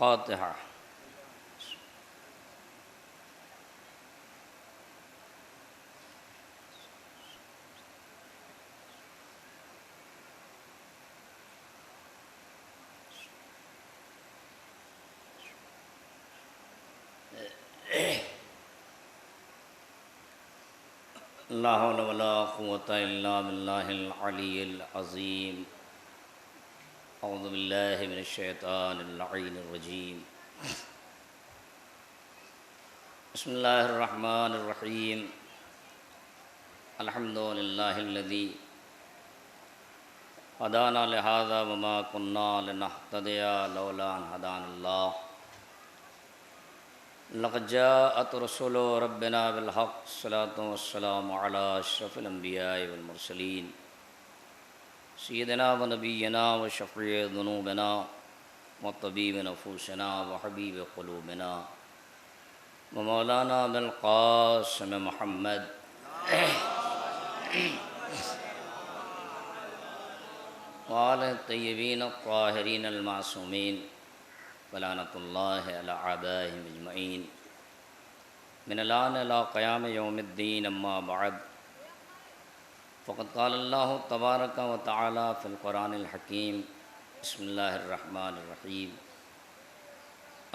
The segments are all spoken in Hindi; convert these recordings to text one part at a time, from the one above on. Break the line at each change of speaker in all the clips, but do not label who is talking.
फातिहा। ला हौला वला कुव्वता इल्ला बिल्लाहिल अलिय्यिल अज़ीम। औज़ु बिल्लाहि मिनश शैतानिर लईनिर रजीम। बिस्मिल्लाहिर रहमानिर रहीम। अल्हम्दुलिल्लाहिल्लज़ी हदाना लिहाज़ा वमा कुन्ना लिनहतदिया लौला अन हदानल्लाह। लक़द जाअत रसूलु रब्बिना बिल हक़्क़ सल्लल्लाहु वस्सलामु अला अशरफिल अंबिया'i वल मुरसलीन सय्यिदिना व नबिय्यिना व शफ़ी'i ज़ुनूबिना व तबीबि नफ़ूसिना व हबीबि क़ुलूबिना व मौलाना अबुल क़ासिम मुहम्मद व आलिहि तय्यबीन अत्ताहिरीन अल मासूमीन वलानतुल्लाहि अला आबाइहिम अजमईन मिनल आन इला क़याम यौमिद्दीन अम्मा बअद। फ़क़द क़ाल अल्लाहु तबारक व तआला फ़िल क़ुरानिल हकीम। बिस्मिल्लाहिर रहमानिर रहीम।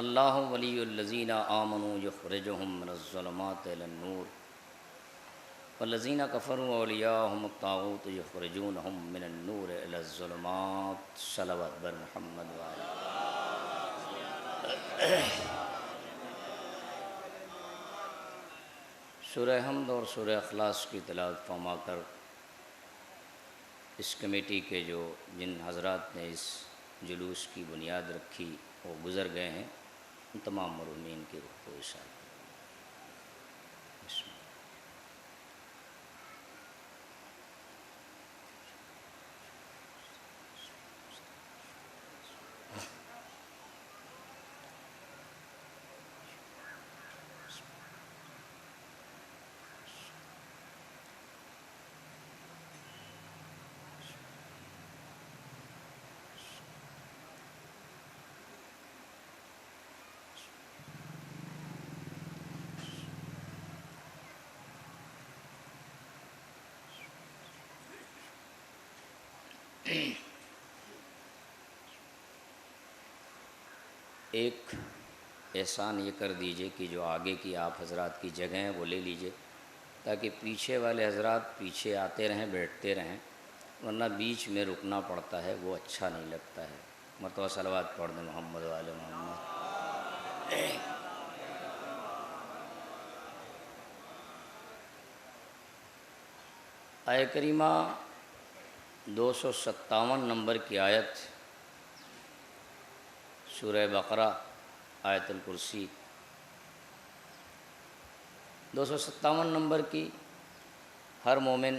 अल्लाहु वलियुल्लज़ीना आमनू युख़रिजुहुम मिनज़्ज़ुलुमाति इलन नूर वल्लज़ीना कफ़रू औलियाहुमुत ताग़ूत युख़रिजूनहुम मिनन नूर इलज़्ज़ुलुमात। सल्लल्लाहु बर मुहम्मद व आले। सूरह हम्द और सूरह अखलास की तिलावत फरमा कर इस कमेटी के जिन हज़रात ने इस जुलूस की बुनियाद रखी वो गुज़र गए हैं, उन तमाम मरहूमीन की रूह को इशारा। एक एहसान ये कर दीजिए कि जो आगे की आप हजरात की जगह हैं वो ले लीजिए, ताकि पीछे वाले हजरात पीछे आते रहें, बैठते रहें, वरना बीच में रुकना पड़ता है, वो अच्छा नहीं लगता है। मरतबा सलवात पढ़ दें मोहम्मद वाले मोहम्मद। आय करीमा 257 नंबर की आयत सूरह बकरा आयतुल कुर्सी 257 नंबर की हर मोमिन,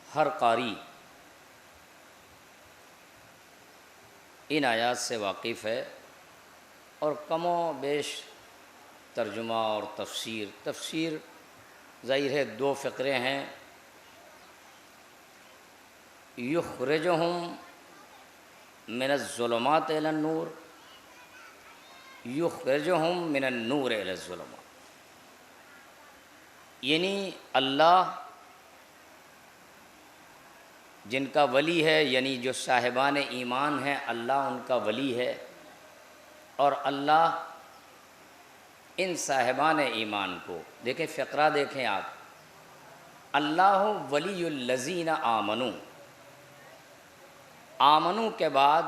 हर कारी इन आयात से वाकिफ़ है और कमो बेश तर्जुमा और तफसीर ज़ाहिर है दो फ़िक्रे हैं। युख़रिजुहुम मिनज़्ज़ुलुमाति इलन नूर, युख़रिजुहुम मिनन नूर इलज़्ज़ुलुमात। यानी अल्लाह जिनका वली है, यानी जो साहिबान ईमान हैं, अल्लाह उनका वली है और अल्लाह इन साहिबान ईमान को देखें, फ़िक्रा देखें आप, अल्लाहु वलियुल्लज़ीना आमनू, आमनू के बाद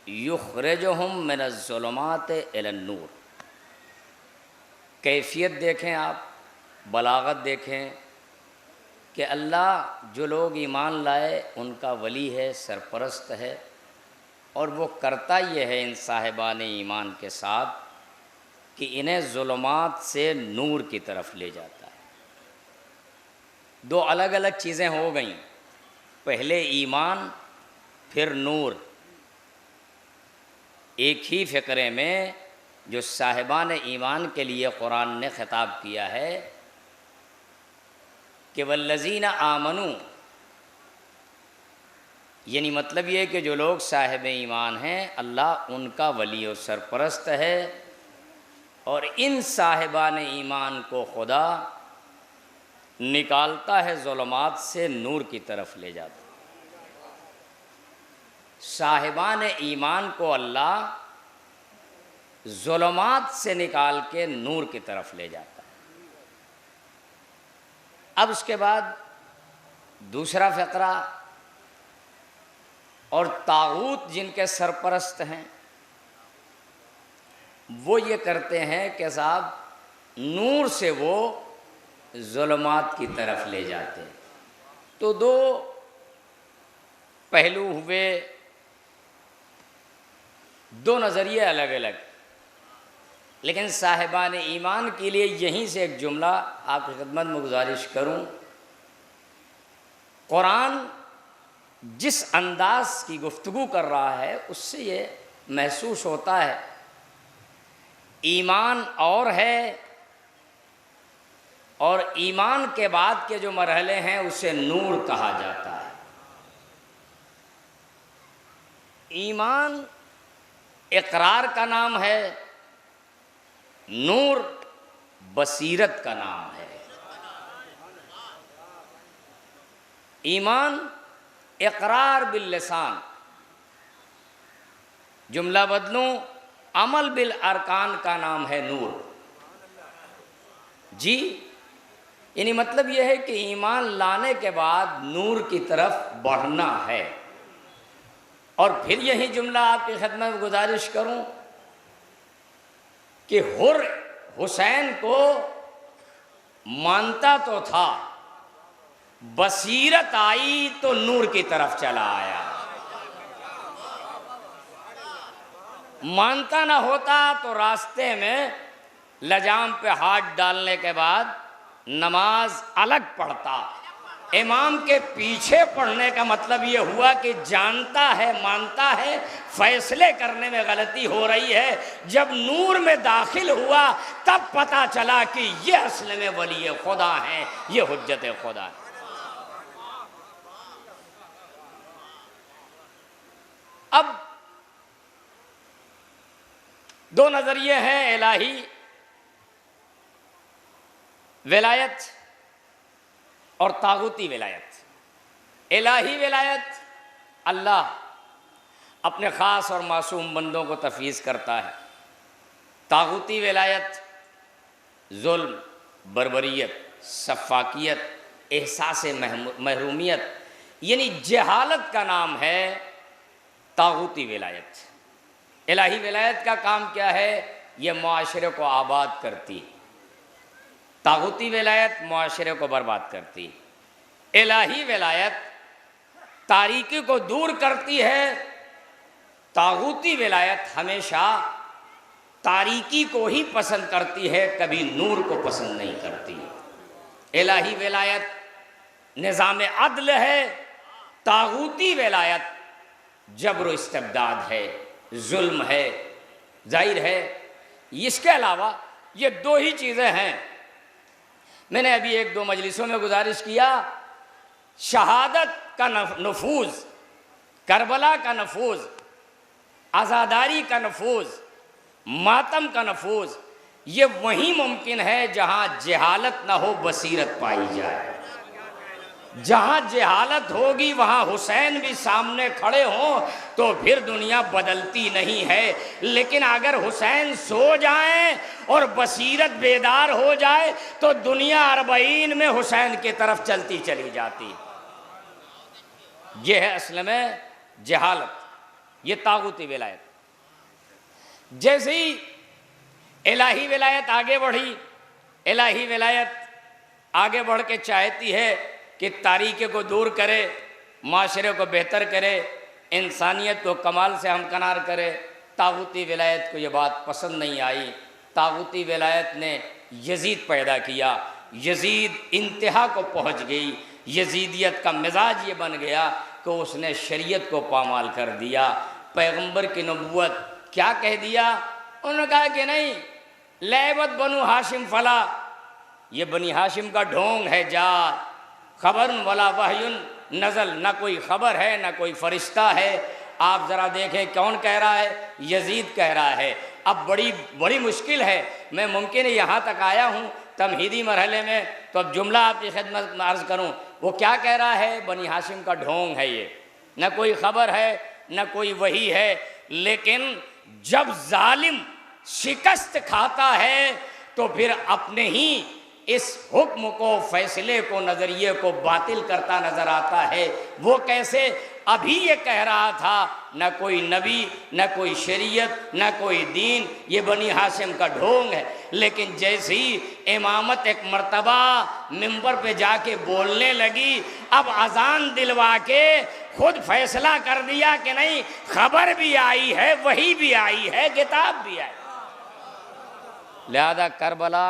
युख़रिजुहुम मिनज़्ज़ुलुमाति इलन नूर। कैफ़ियत देखें आप, बलागत देखें कि अल्लाह जो लोग ईमान लाए उनका वली है, सरपरस्त है, और वो करता ये है इन साहिबान ईमान के साथ कि इन्हें ज़ुलुमात से नूर की तरफ ले जाता है। दो अलग अलग चीज़ें हो गईं, पहले ईमान फिर नूर। एक ही फ़िक्रे में जो साहिबान ईमान के लिए कुरान ने ख़िताब किया है कि वल्लज़ीना आमनू, यानी मतलब ये है कि जो लोग साहिब ईमान हैं अल्लाह उनका वली और सरपरस्त है, और इन साहिबान ईमान को खुदा निकालता है ज़ुल्मात से नूर की तरफ ले जाता है। साहिबान ईमान को अल्लाह ज़ुल्मात से निकाल के नूर की तरफ ले जाता है। अब उसके बाद दूसरा फ़क़रा, और तागूत जिनके सरपरस्त हैं वो ये करते हैं कि साहब नूर से वो ज़ुल्मात की तरफ ले जाते हैं। तो दो पहलू हुए, दो नज़रिए अलग अलग, लेकिन साहिबान ईमान के लिए यहीं से एक जुमला आपकी खिदमत में गुजारिश करूं। कुरान जिस अंदाज की गुफ्तगू कर रहा है उससे ये महसूस होता है ईमान और है, और ईमान के बाद के जो मरहले हैं उसे नूर कहा जाता है। ईमान इकरार का नाम है, नूर बसीरत का नाम है। ईमान इकरार बिल लिसान, जुमला बदलूं, अमल बिल अरकान का नाम है नूर। जी, यानी मतलब यह है कि ईमान लाने के बाद नूर की तरफ बढ़ना है। और फिर यही जुमला आपकी खिदमत में गुजारिश करूं कि हुर हुसैन को मानता तो था, बसीरत आई तो नूर की तरफ चला आया। मानता ना होता तो रास्ते में लजाम पे हाथ डालने के बाद नमाज अलग पढ़ता। इमाम के पीछे पढ़ने का मतलब ये हुआ कि जानता है, मानता है, फैसले करने में गलती हो रही है। जब नूर में दाखिल हुआ तब पता चला कि ये असल में वली खुदा है, ये हुज्जत खुदा है। अब दो नजरिए हैं इलाही विलायत और तागूती विलायत। इलाही विलायत, अल्लाह अपने ख़ास और मासूम बंदों को तफवीज़ करता है। तागूती विलायत जुल्म, बर्बरियत, सफ़ाकियत, एहसास महरूमियत यानी जहालत का नाम है तागूती विलायत। इलाही विलायत का काम क्या है? ये मुआशरे को आबाद करती। तागूती विलायत मुआशरे को बर्बाद करती। इलाही विलायत तारीकी को दूर करती है। तागूती विलायत हमेशा तारीकी को ही पसंद करती है, कभी नूर को पसंद नहीं करती। इलाही विलायत निज़ाम अदल है, तागूती विलायत जबर इस्तिबदाद है, जुल्म है। जाहिर है इसके अलावा ये दो ही चीज़ें हैं। मैंने अभी एक दो मजलिसों में गुजारिश किया, शहादत का नफूज, करबला का नफूज, आज़ादारी का नफूज, मातम का नफूज, ये वहीं मुमकिन है जहाँ जहालत ना हो, बसीरत पाई जाए। जहाँ जहालत होगी वहाँ हुसैन भी सामने खड़े हों तो फिर दुनिया बदलती नहीं है। लेकिन अगर हुसैन सो जाए और बसीरत बेदार हो जाए तो दुनिया अरबईन में हुसैन की तरफ चलती चली जाती। यह है असल में जहालत, ये तागूती विलायत। जैसे ही इलाही विलायत आगे बढ़ी, इलाही विलायत आगे बढ़ के चाहती है कि तारीकी को दूर करे, माशरे को बेहतर करे, इंसानियत को कमाल से हमकनार करे। तागूती विलायत को ये बात पसंद नहीं आई। तागूती विलायत ने यजीद पैदा किया, यजीद इंतहा को पहुँच गई। यजीदियत का मिजाज ये बन गया कि उसने शरीयत को पामाल कर दिया। पैगंबर की नबूवत क्या कह दिया? उन्होंने कहा कि नहीं, लैबत बनु हाशिम फला, ये बनी हाशिम का ढोंग है, जा खबर वला वहयुन, नज़ल, ना कोई ख़बर है ना कोई फ़रिश्ता है। आप ज़रा देखें कौन कह रहा है, यजीद कह रहा है। अब बड़ी बड़ी मुश्किल है, मैं मुमकिन है यहाँ तक आया हूँ तमहीदी मरहले में, तो अब जुमला आपकी खिदमत में अर्ज़ करूँ। वो क्या कह रहा है, बनी हाशिम का ढोंग है ये, न कोई ख़बर है न कोई वही है। लेकिन जब जालिम शिकस्त खाता है तो फिर अपने ही इस हुक्म को, फैसले को, नज़रिए को बातिल करता नज़र आता है। वो कैसे, अभी ये कह रहा था न कोई नबी न कोई शरीयत न कोई दीन, ये बनी हाशिम का ढोंग है। लेकिन जैसे ही इमामत एक मर्तबा मिंबर पे जाके बोलने लगी, अब अजान दिलवा के खुद फैसला कर दिया कि नहीं, खबर भी आई है, वही भी आई है, किताब भी आई। लिहाजा करबला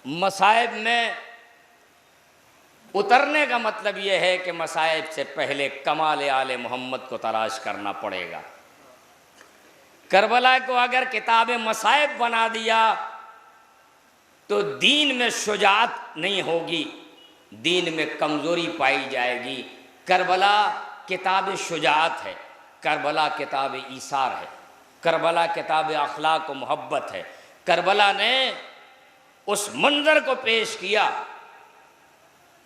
मसाइब में उतरने का मतलब यह है कि मसाइब से पहले कमाल आले मोहम्मद को तलाश करना पड़ेगा। करबला को अगर किताब मसाइब बना दिया तो दीन में शुजाअत नहीं होगी, दीन में कमज़ोरी पाई जाएगी। करबला किताब शुजाअत है, करबला किताब ईसार है, करबला किताब अखलाक व मोहब्बत है। करबला ने उस मंजर को पेश किया।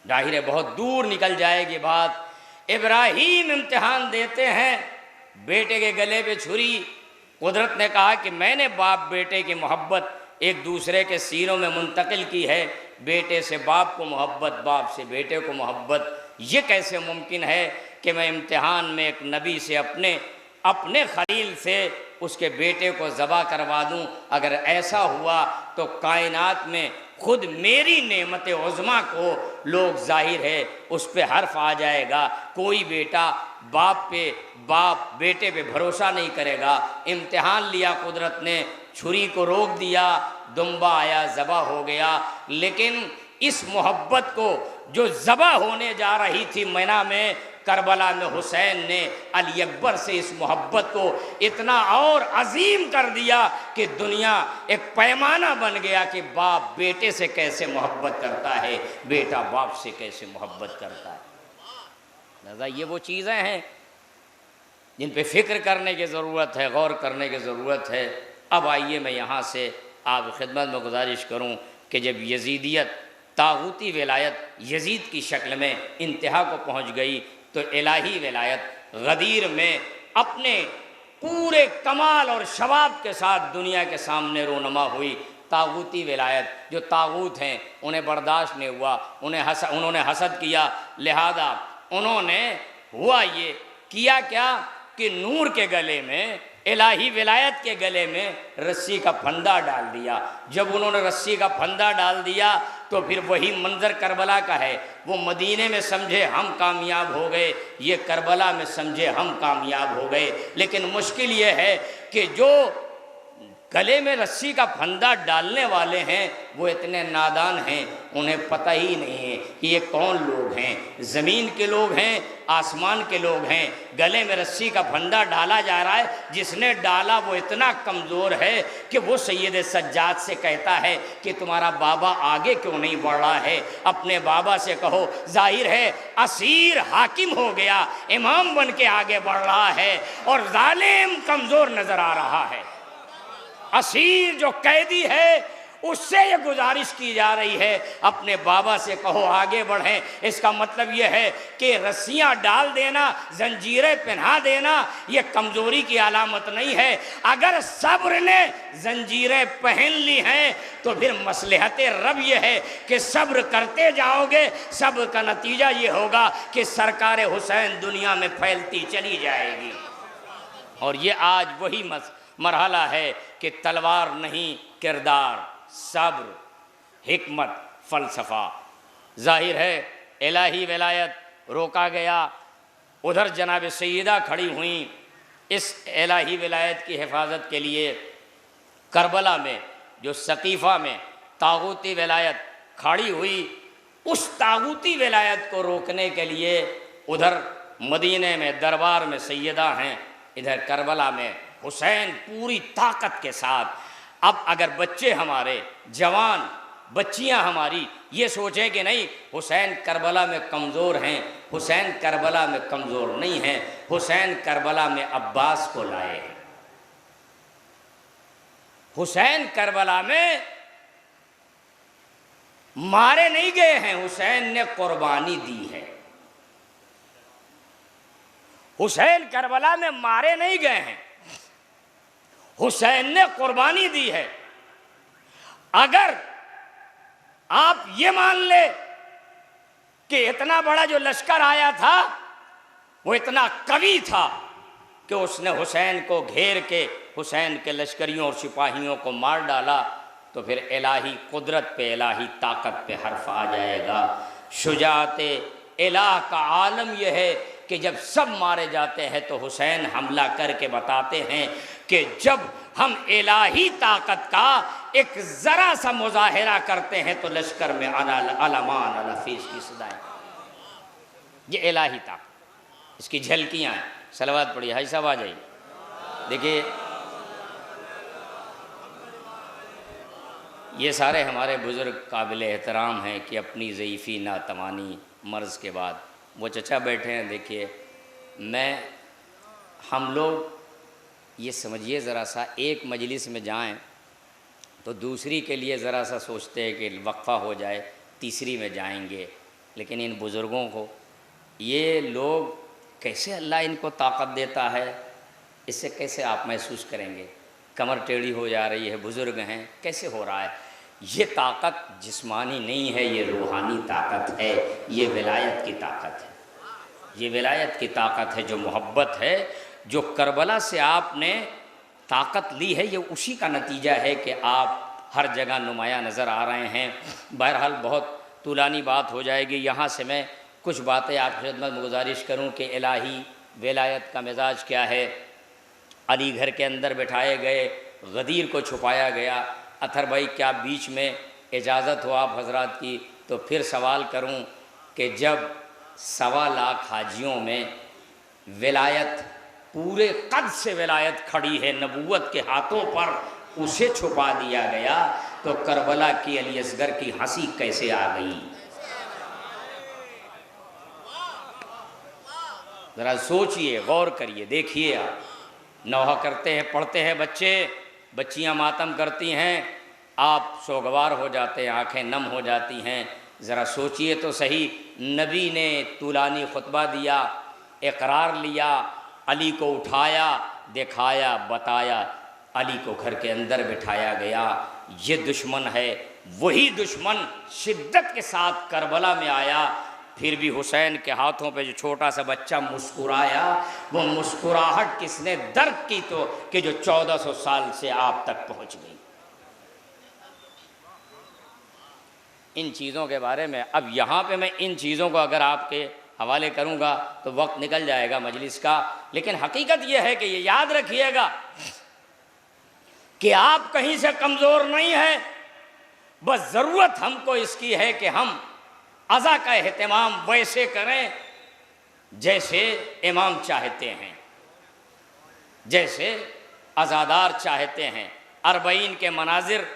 जाहिर है बहुत दूर निकल जाएगी बात। इब्राहीम इम्तिहान देते हैं, बेटे के गले पे छुरी। कुदरत ने कहा कि मैंने बाप बेटे की मोहब्बत एक दूसरे के सीनों में मुंतकिल की है, बेटे से बाप को मोहब्बत, बाप से बेटे को मोहब्बत। ये कैसे मुमकिन है कि मैं इम्तिहान में एक नबी से अपने खलील से उसके बेटे को ज़बा करवा दूं? अगर ऐसा हुआ तो कायनात में खुद मेरी नेमत उज़्मा को लोग, जाहिर है उस पर हर्फ आ जाएगा। कोई बेटा बाप पे, बाप बेटे पे भरोसा नहीं करेगा। इम्तिहान लिया कुदरत ने, छुरी को रोक दिया, दुम्बा आया, ज़बा हो गया। लेकिन इस मोहब्बत को जो ज़बा होने जा रही थी मैना में, करबला में हुसैन ने अली अकबर से इस मोहब्बत को इतना और अजीम कर दिया कि दुनिया एक पैमाना बन गया कि बाप बेटे से कैसे मोहब्बत करता है, बेटा बाप से कैसे मोहब्बत करता है। लिहाजा ये वो चीज़ें हैं जिन पे फ़िक्र करने की ज़रूरत है, गौर करने की ज़रूरत है। अब आइए मैं यहाँ से आप खिदमत में गुजारिश करूँ कि जब यजीदियत, तागूती विलायत यजीद की शक्ल में इंतहा को पहुँच गई तो इलाही विलायत गदीर में अपने पूरे कमाल और शबाब के साथ दुनिया के सामने रोनमा हुई। तागूती विलायत, जो तागूत हैं उन्हें बर्दाश्त नहीं हुआ, उन्होंने हसद किया। लिहाजा उन्होंने हुआ ये किया क्या कि नूर के गले में, इलाही विलायत के गले में रस्सी का फंदा डाल दिया। जब उन्होंने रस्सी का फंदा डाल दिया तो फिर वही मंजर करबला का है। वो मदीने में समझे हम कामयाब हो गए, ये करबला में समझे हम कामयाब हो गए। लेकिन मुश्किल ये है कि जो गले में रस्सी का फंदा डालने वाले हैं वो इतने नादान हैं, उन्हें पता ही नहीं है कि ये कौन लोग हैं। ज़मीन के लोग हैं, आसमान के लोग हैं। गले में रस्सी का फंदा डाला जा रहा है, जिसने डाला वो इतना कमज़ोर है कि वो सैयद सज्जाद से कहता है कि तुम्हारा बाबा आगे क्यों नहीं बढ़ रहा है, अपने बाबा से कहो। जाहिर है असीर हाकिम हो गया, इमाम बन के आगे बढ़ रहा है और जालिम कमज़ोर नज़र आ रहा है। असीर जो कैदी है उससे ये गुजारिश की जा रही है, अपने बाबा से कहो आगे बढ़ें। इसका मतलब ये है कि रस्सियाँ डाल देना, जंजीरें पहना देना ये कमज़ोरी की अलामत नहीं है। अगर सब्र ने जंजीरें पहन ली हैं तो फिर मसलहत रब ये है कि सब्र करते जाओगे, सब्र का नतीजा ये होगा कि सरकार हुसैन दुनिया में फैलती चली जाएगी। और ये आज वही मरहला है कि तलवार नहीं, किरदार, सब्र, हिकमत, फ़लसफ़ा। ज़ाहिर है इलाही विलायत रोका गया, उधर जनाब सैयदा खड़ी हुई इस इलाही विलायत की हिफाजत के लिए। करबला में जो सकीफ़ा में तागूती विलायत खड़ी हुई, उस तागूती विलायत को रोकने के लिए उधर मदीने में दरबार में सैयदा हैं, इधर करबला में हुसैन पूरी ताकत के साथ। अब अगर बच्चे हमारे जवान बच्चियां हमारी ये सोचें कि नहीं हुसैन करबला में कमज़ोर हैं, हुसैन करबला में कमज़ोर नहीं हैं, हुसैन करबला में अब्बास को लाए हैं। हुसैन करबला में मारे नहीं गए हैं, हुसैन ने कुर्बानी दी है। हुसैन करबला में मारे नहीं गए हैं, हुसैन ने कुर्बानी दी है। अगर आप ये मान ले कि इतना बड़ा जो लश्कर आया था वो इतना कवि था कि उसने हुसैन को घेर के हुसैन के लश्करियों और सिपाहियों को मार डाला, तो फिर इलाही कुदरत पे, इलाही ताकत पे हर्फ आ जाएगा। शुजाते इलाह का आलम यह है कि जब सब मारे जाते हैं तो हुसैन हमला करके बताते हैं कि जब हम इलाही ताकत का एक ज़रा सा मुजाहिरा करते हैं तो लश्कर में अलामान अलफीस की सदाएं। ये इलाही ताकत, इसकी झलकियाँ हैं। सलवात पढ़िए, हाई साहब आ जाइए। देखिए ये सारे हमारे बुज़ुर्ग काबिल एहतराम हैं कि अपनी ज़ईफ़ी नातवानी मर्ज़ के बाद वो चचा बैठे हैं। देखिए हम लोग ये समझिए ज़रा सा, एक मजलिस में जाएं तो दूसरी के लिए ज़रा सा सोचते हैं कि वक्फ़ा हो जाए, तीसरी में जाएंगे। लेकिन इन बुज़ुर्गों को, ये लोग कैसे अल्लाह इनको ताकत देता है, इससे कैसे आप महसूस करेंगे। कमर टेढ़ी हो जा रही है, बुज़ुर्ग हैं, कैसे हो रहा है। ये ताकत जिस्मानी नहीं है, ये रूहानी ताकत है, ये विलायत की ताकत है, ये विलायत की ताकत है, जो मोहब्बत है, जो करबला से आपने ताकत ली है, ये उसी का नतीजा है कि आप हर जगह नुमाया नज़र आ रहे हैं। बहरहाल बहुत तूलानी बात हो जाएगी, यहाँ से मैं कुछ बातें आपकी खिदमत में गुजारिश करूँ कि इलाही विलायत का मिजाज क्या है। अली घर के अंदर बिठाए गए, गदीर को छुपाया गया। अथर भाई क्या बीच में इजाज़त हो आप हजरात की, तो फिर सवाल करूं कि जब 1.25 लाख हाजियों में विलायत, पूरे कद से विलायत खड़ी है नबूवत के हाथों पर, उसे छुपा दिया गया, तो करबला की अली असगर की हंसी कैसे आ गई। ज़रा सोचिए, गौर करिए, देखिए। आप नौहा करते हैं, पढ़ते हैं बच्चे, बच्चियां मातम करती हैं, आप सोगवार हो जाते हैं, आंखें नम हो जाती हैं। ज़रा सोचिए तो सही, नबी ने तूलानी खुतबा दिया, इकरार लिया, अली को उठाया, दिखाया, बताया, अली को घर के अंदर बिठाया गया। ये दुश्मन है, वही दुश्मन शिद्दत के साथ करबला में आया। फिर भी हुसैन के हाथों पे जो छोटा सा बच्चा मुस्कुराया, वो मुस्कुराहट किसने दर्द की, तो कि जो 1400 साल से आप तक पहुंच गई। इन चीज़ों के बारे में अब यहाँ पे मैं इन चीज़ों को अगर आपके हवाले करूँगा तो वक्त निकल जाएगा मजलिस का। लेकिन हकीकत यह है कि ये याद रखिएगा कि आप कहीं से कमज़ोर नहीं हैं, बस ज़रूरत हमको इसकी है कि हम अज़ा का एहतमाम वैसे करें जैसे इमाम चाहते हैं, जैसे अज़ादार चाहते हैं। 40 के मनाजिर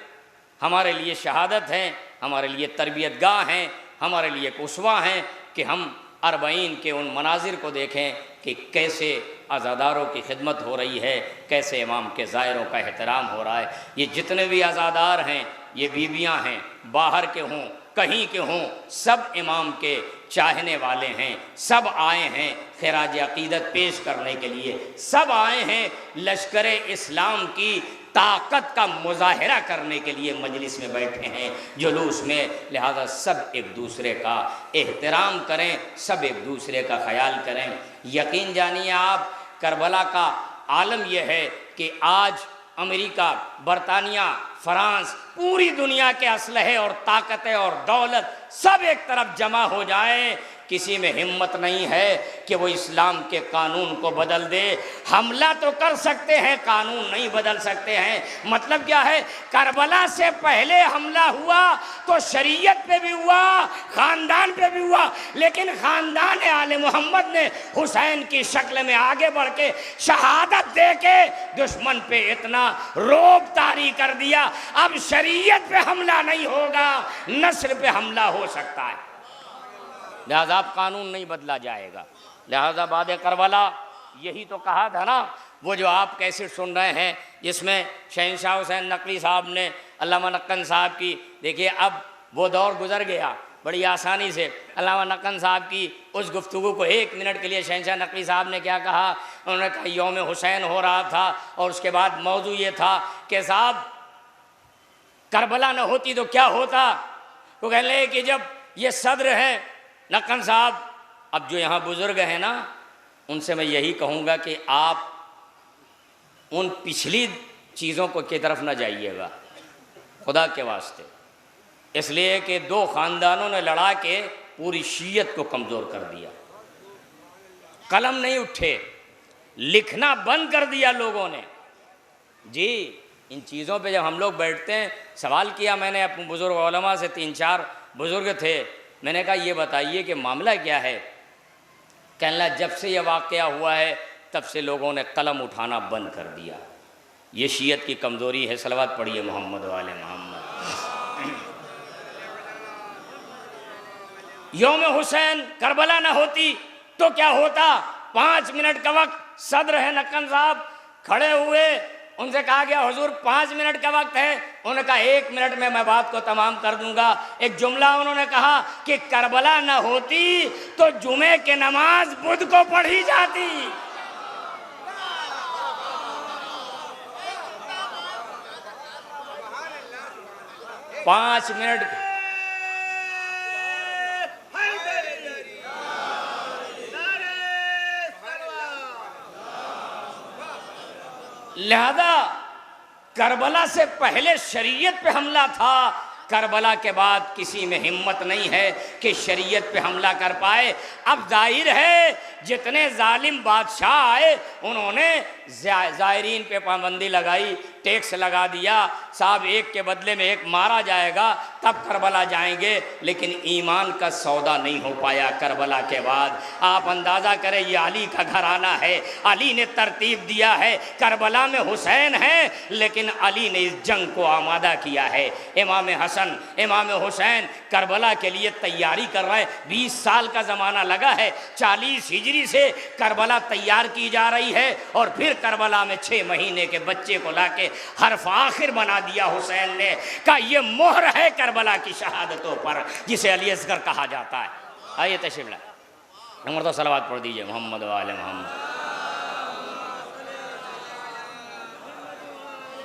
हमारे लिए शहादत हैं, हमारे लिए तरबियत गाह हैं, हमारे लिए उसवा हैं कि हम 40 के उन मनाजिर को देखें कि कैसे अज़ादारों की खिदमत हो रही है, कैसे इमाम के ज़ायरों का एहतराम हो रहा है। ये जितने भी अज़ादार हैं, ये बीबियां हैं, बाहर के हों कहीं के हों, सब इमाम के चाहने वाले हैं, सब आए हैं खिराज अक़ीदत पेश करने के लिए, सब आए हैं लश्कर इस्लाम की ताकत का मुजाहिरा करने के लिए मजलिस में बैठे हैं, जुलूस में। लिहाजा सब एक दूसरे का एहतराम करें, सब एक दूसरे का ख्याल करें। यकीन जानिए आप, करबला का आलम यह है कि आज अमेरिका, बरतानिया, फ्रांस, पूरी दुनिया के असलहे और ताकतें और दौलत सब एक तरफ जमा हो जाए, किसी में हिम्मत नहीं है कि वो इस्लाम के कानून को बदल दे। हमला तो कर सकते हैं, कानून नहीं बदल सकते हैं। मतलब क्या है, करबला से पहले हमला हुआ तो शरीयत पे भी हुआ, ख़ानदान पे भी हुआ, लेकिन ख़ानदान आले मोहम्मद ने हुसैन की शक्ल में आगे बढ़ के शहादत दे के दुश्मन पे इतना रोब तारी कर दिया। अब शरीयत पे हमला नहीं होगा, नस्ल पे हमला हो सकता है, लिहाजा कानून नहीं बदला जाएगा। लिहाजा बाद करबला यही तो कहा था ना, वो जो आप कैसे सुन रहे हैं जिसमें शहंशाह हुसैन नकवी साहब ने अल्लामा नक्कन साहब की, देखिए अब वो दौर गुजर गया बड़ी आसानी से। अल्लामा नक्कन साहब की उस गुफ्तगू को 1 मिनट के लिए शहंशाह नकवी साहब ने क्या कहा, उन्होंने कहा यौम हुसैन हो रहा था और उसके बाद मौजू ये था कि साहब करबला न होती तो क्या होता। तो कह रहे कि जब ये सदर हैं नक्कन साहब, अब जो यहाँ बुज़ुर्ग हैं ना, उनसे मैं यही कहूँगा कि आप उन पिछली चीज़ों को की तरफ न जाइएगा खुदा के वास्ते, इसलिए कि 2 ख़ानदानों ने लड़ा के पूरी शीयत को कमज़ोर कर दिया। कलम नहीं उठे, लिखना बंद कर दिया लोगों ने। जी इन चीज़ों पे जब हम लोग बैठते हैं, सवाल किया मैंने अपने बुज़ुर्ग उलमा से, 3-4 बुज़ुर्ग थे, मैंने कहा ये बताइए कि मामला क्या है। कहने लगा जब से यह वाक़या हुआ है तब से लोगों ने कलम उठाना बंद कर दिया। ये शीयत की कमज़ोरी है। सलवात पढ़िए मोहम्मद वाले मोहम्मद। यौम हुसैन करबला ना होती तो क्या होता। 5 मिनट का वक्त, सदर है नक्कन साहब खड़े हुए, उनसे कहा गया हुजूर 5 मिनट का वक्त है। उन्होंने कहा 1 मिनट में मैं बात को तमाम कर दूंगा। एक जुमला उन्होंने कहा कि करबला न होती तो जुमे के नमाज बुध को पढ़ी जाती। पाँच मिनट लिहाजा करबला से पहले शरीयत पे हमला था, करबला के बाद किसी में हिम्मत नहीं है कि शरीयत पे हमला कर पाए। अब जाहिर है जितने जालिम बादशाह आए उन्होंने ज़ायरीन पे पाबंदी लगाई, टैक्स लगा दिया, साहब एक के बदले में एक मारा जाएगा तब करबला जाएंगे, लेकिन ईमान का सौदा नहीं हो पाया करबला के बाद। आप अंदाज़ा करें ये अली का घराना है, अली ने तरतीब दिया है, करबला में हुसैन है लेकिन अली ने इस जंग को आमादा किया है। इमाम हसन इमाम हुसैन करबला के लिए तैयारी कर रहे हैं। 20 साल का ज़माना लगा है, 40 हिजरी से करबला तैयार की जा रही है और फिर करबला में 6 महीने के बच्चे को लाके हर्फ आखिर बना दिया हुसैन ने। कहा ये मोहर है करबला की शहादतों पर जिसे अली असगर कहा जाता है। आइए तशरीफ लाए, नंबर तो सलावत पढ़ दीजिए मोहम्मद वाले मोहम्मद।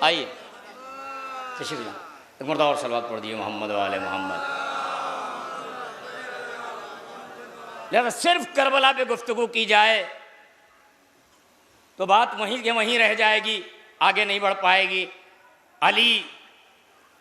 आइए तशरीफ लाए, एक मरतबा और सलावत पढ़ दीजिए मोहम्मद वाले मोहम्मद। लिहाजा सिर्फ करबला पे गुफ्तगू की जाए तो बात वहीं के वहीं रह जाएगी, आगे नहीं बढ़ पाएगी। अली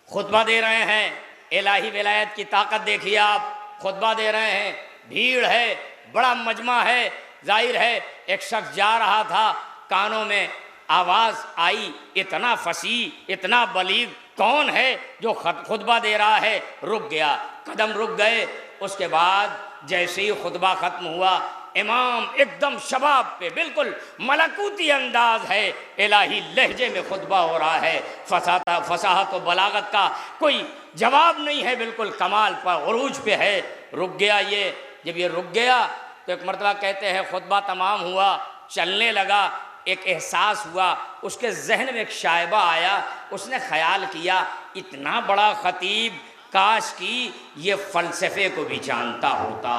खुतबा दे रहे हैं, इलाही विलायत की ताकत देखिए आप, खुतबा दे रहे हैं, भीड़ है, बड़ा मजमा है। जाहिर है एक शख्स जा रहा था, कानों में आवाज़ आई, इतना फसी इतना बलीग, कौन है जो खुतबा दे रहा है। रुक गया, कदम रुक गए। उसके बाद जैसे ही खुतबा ख़त्म हुआ, इमाम एकदम शबाब पे बिल्कुल मलकूती अंदाज है, इलाही लहजे में खुतबा हो रहा है। फसाहत व बलागत का कोई जवाब नहीं है, बिल्कुल कमाल पर उरूज पे है। रुक गया ये, जब ये रुक गया तो एक मरतबा कहते हैं खुतबा तमाम हुआ, चलने लगा, एक एहसास हुआ, उसके जहन में एक शायबा आया। उसने ख्याल किया इतना बड़ा ख़तीब, काश की ये फ़लसफ़े को भी जानता होता,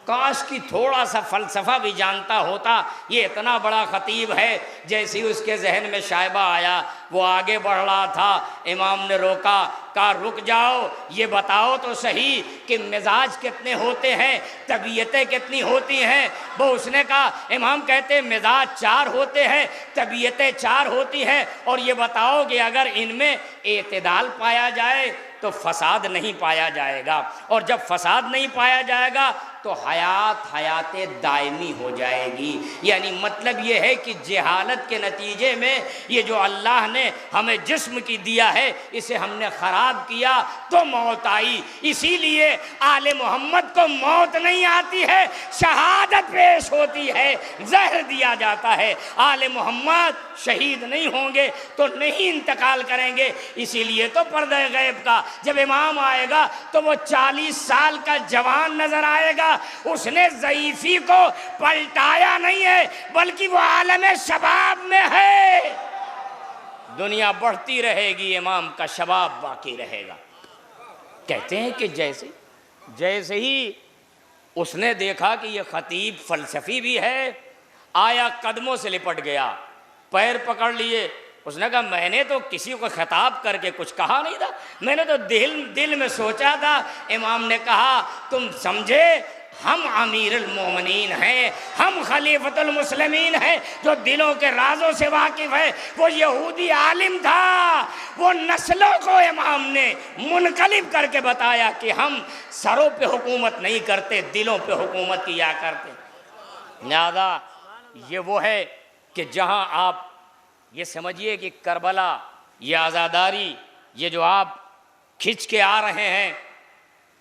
काश की थोड़ा सा फ़लसफ़ा भी जानता होता। ये इतना बड़ा ख़तीब है। जैसे ही उसके जहन में शायबा आया, वो आगे बढ़ रहा था, इमाम ने रोका, कहा रुक जाओ, ये बताओ तो सही कि मिजाज कितने होते हैं, तबीयतें कितनी होती हैं। वो उसने कहा, इमाम कहते मिजाज 4 होते हैं, तबीयतें 4 होती हैं, और ये बताओ कि अगर इनमें एतदाल पाया जाए तो फसाद नहीं पाया जाएगा, और जब फसाद नहीं पाया जाएगा तो हयात हयात दायमी हो जाएगी। यानी मतलब ये है कि जहालत के नतीजे में ये जो अल्लाह ने हमें जिस्म की दिया है इसे हमने ख़राब किया तो मौत आई। इसीलिए आले मोहम्मद को मौत नहीं आती है, शहादत पेश होती है, जहर दिया जाता है। आले मोहम्मद शहीद नहीं होंगे तो नहीं इंतकाल करेंगे। इसीलिए तो पर्दे गैब का जब इमाम आएगा तो वो 40 साल का जवान नजर आएगा। उसने ज़ईफ़ी को पलटाया नहीं है बल्कि वो आलम शबाब में है। दुनिया बढ़ती रहेगी, इमाम का शबाब बाकी रहेगा। कहते हैं कि जैसे ही उसने देखा कि ये खतीब फलसफी भी है, आया कदमों से लिपट गया, पैर पकड़ लिए। उसने कहा मैंने तो किसी को खिताब करके कुछ कहा नहीं था, मैंने तो दिल में सोचा था। इमाम ने कहा तुम समझे हम अमीरुल मोमिनीन हैं, हम खलीफतुल मुस्लिमीन हैं, जो दिलों के राजों से वाकिफ है। वो यहूदी आलिम था, वो नस्लों को इमाम ने मुनकलिब करके बताया कि हम सरों पे हुकूमत नहीं करते, दिलों पे हुकूमत किया करते। लिहाजा ये वो है कि जहाँ आप ये समझिए कि करबला, ये आज़ादारी, ये जो आप खिंच के आ रहे हैं,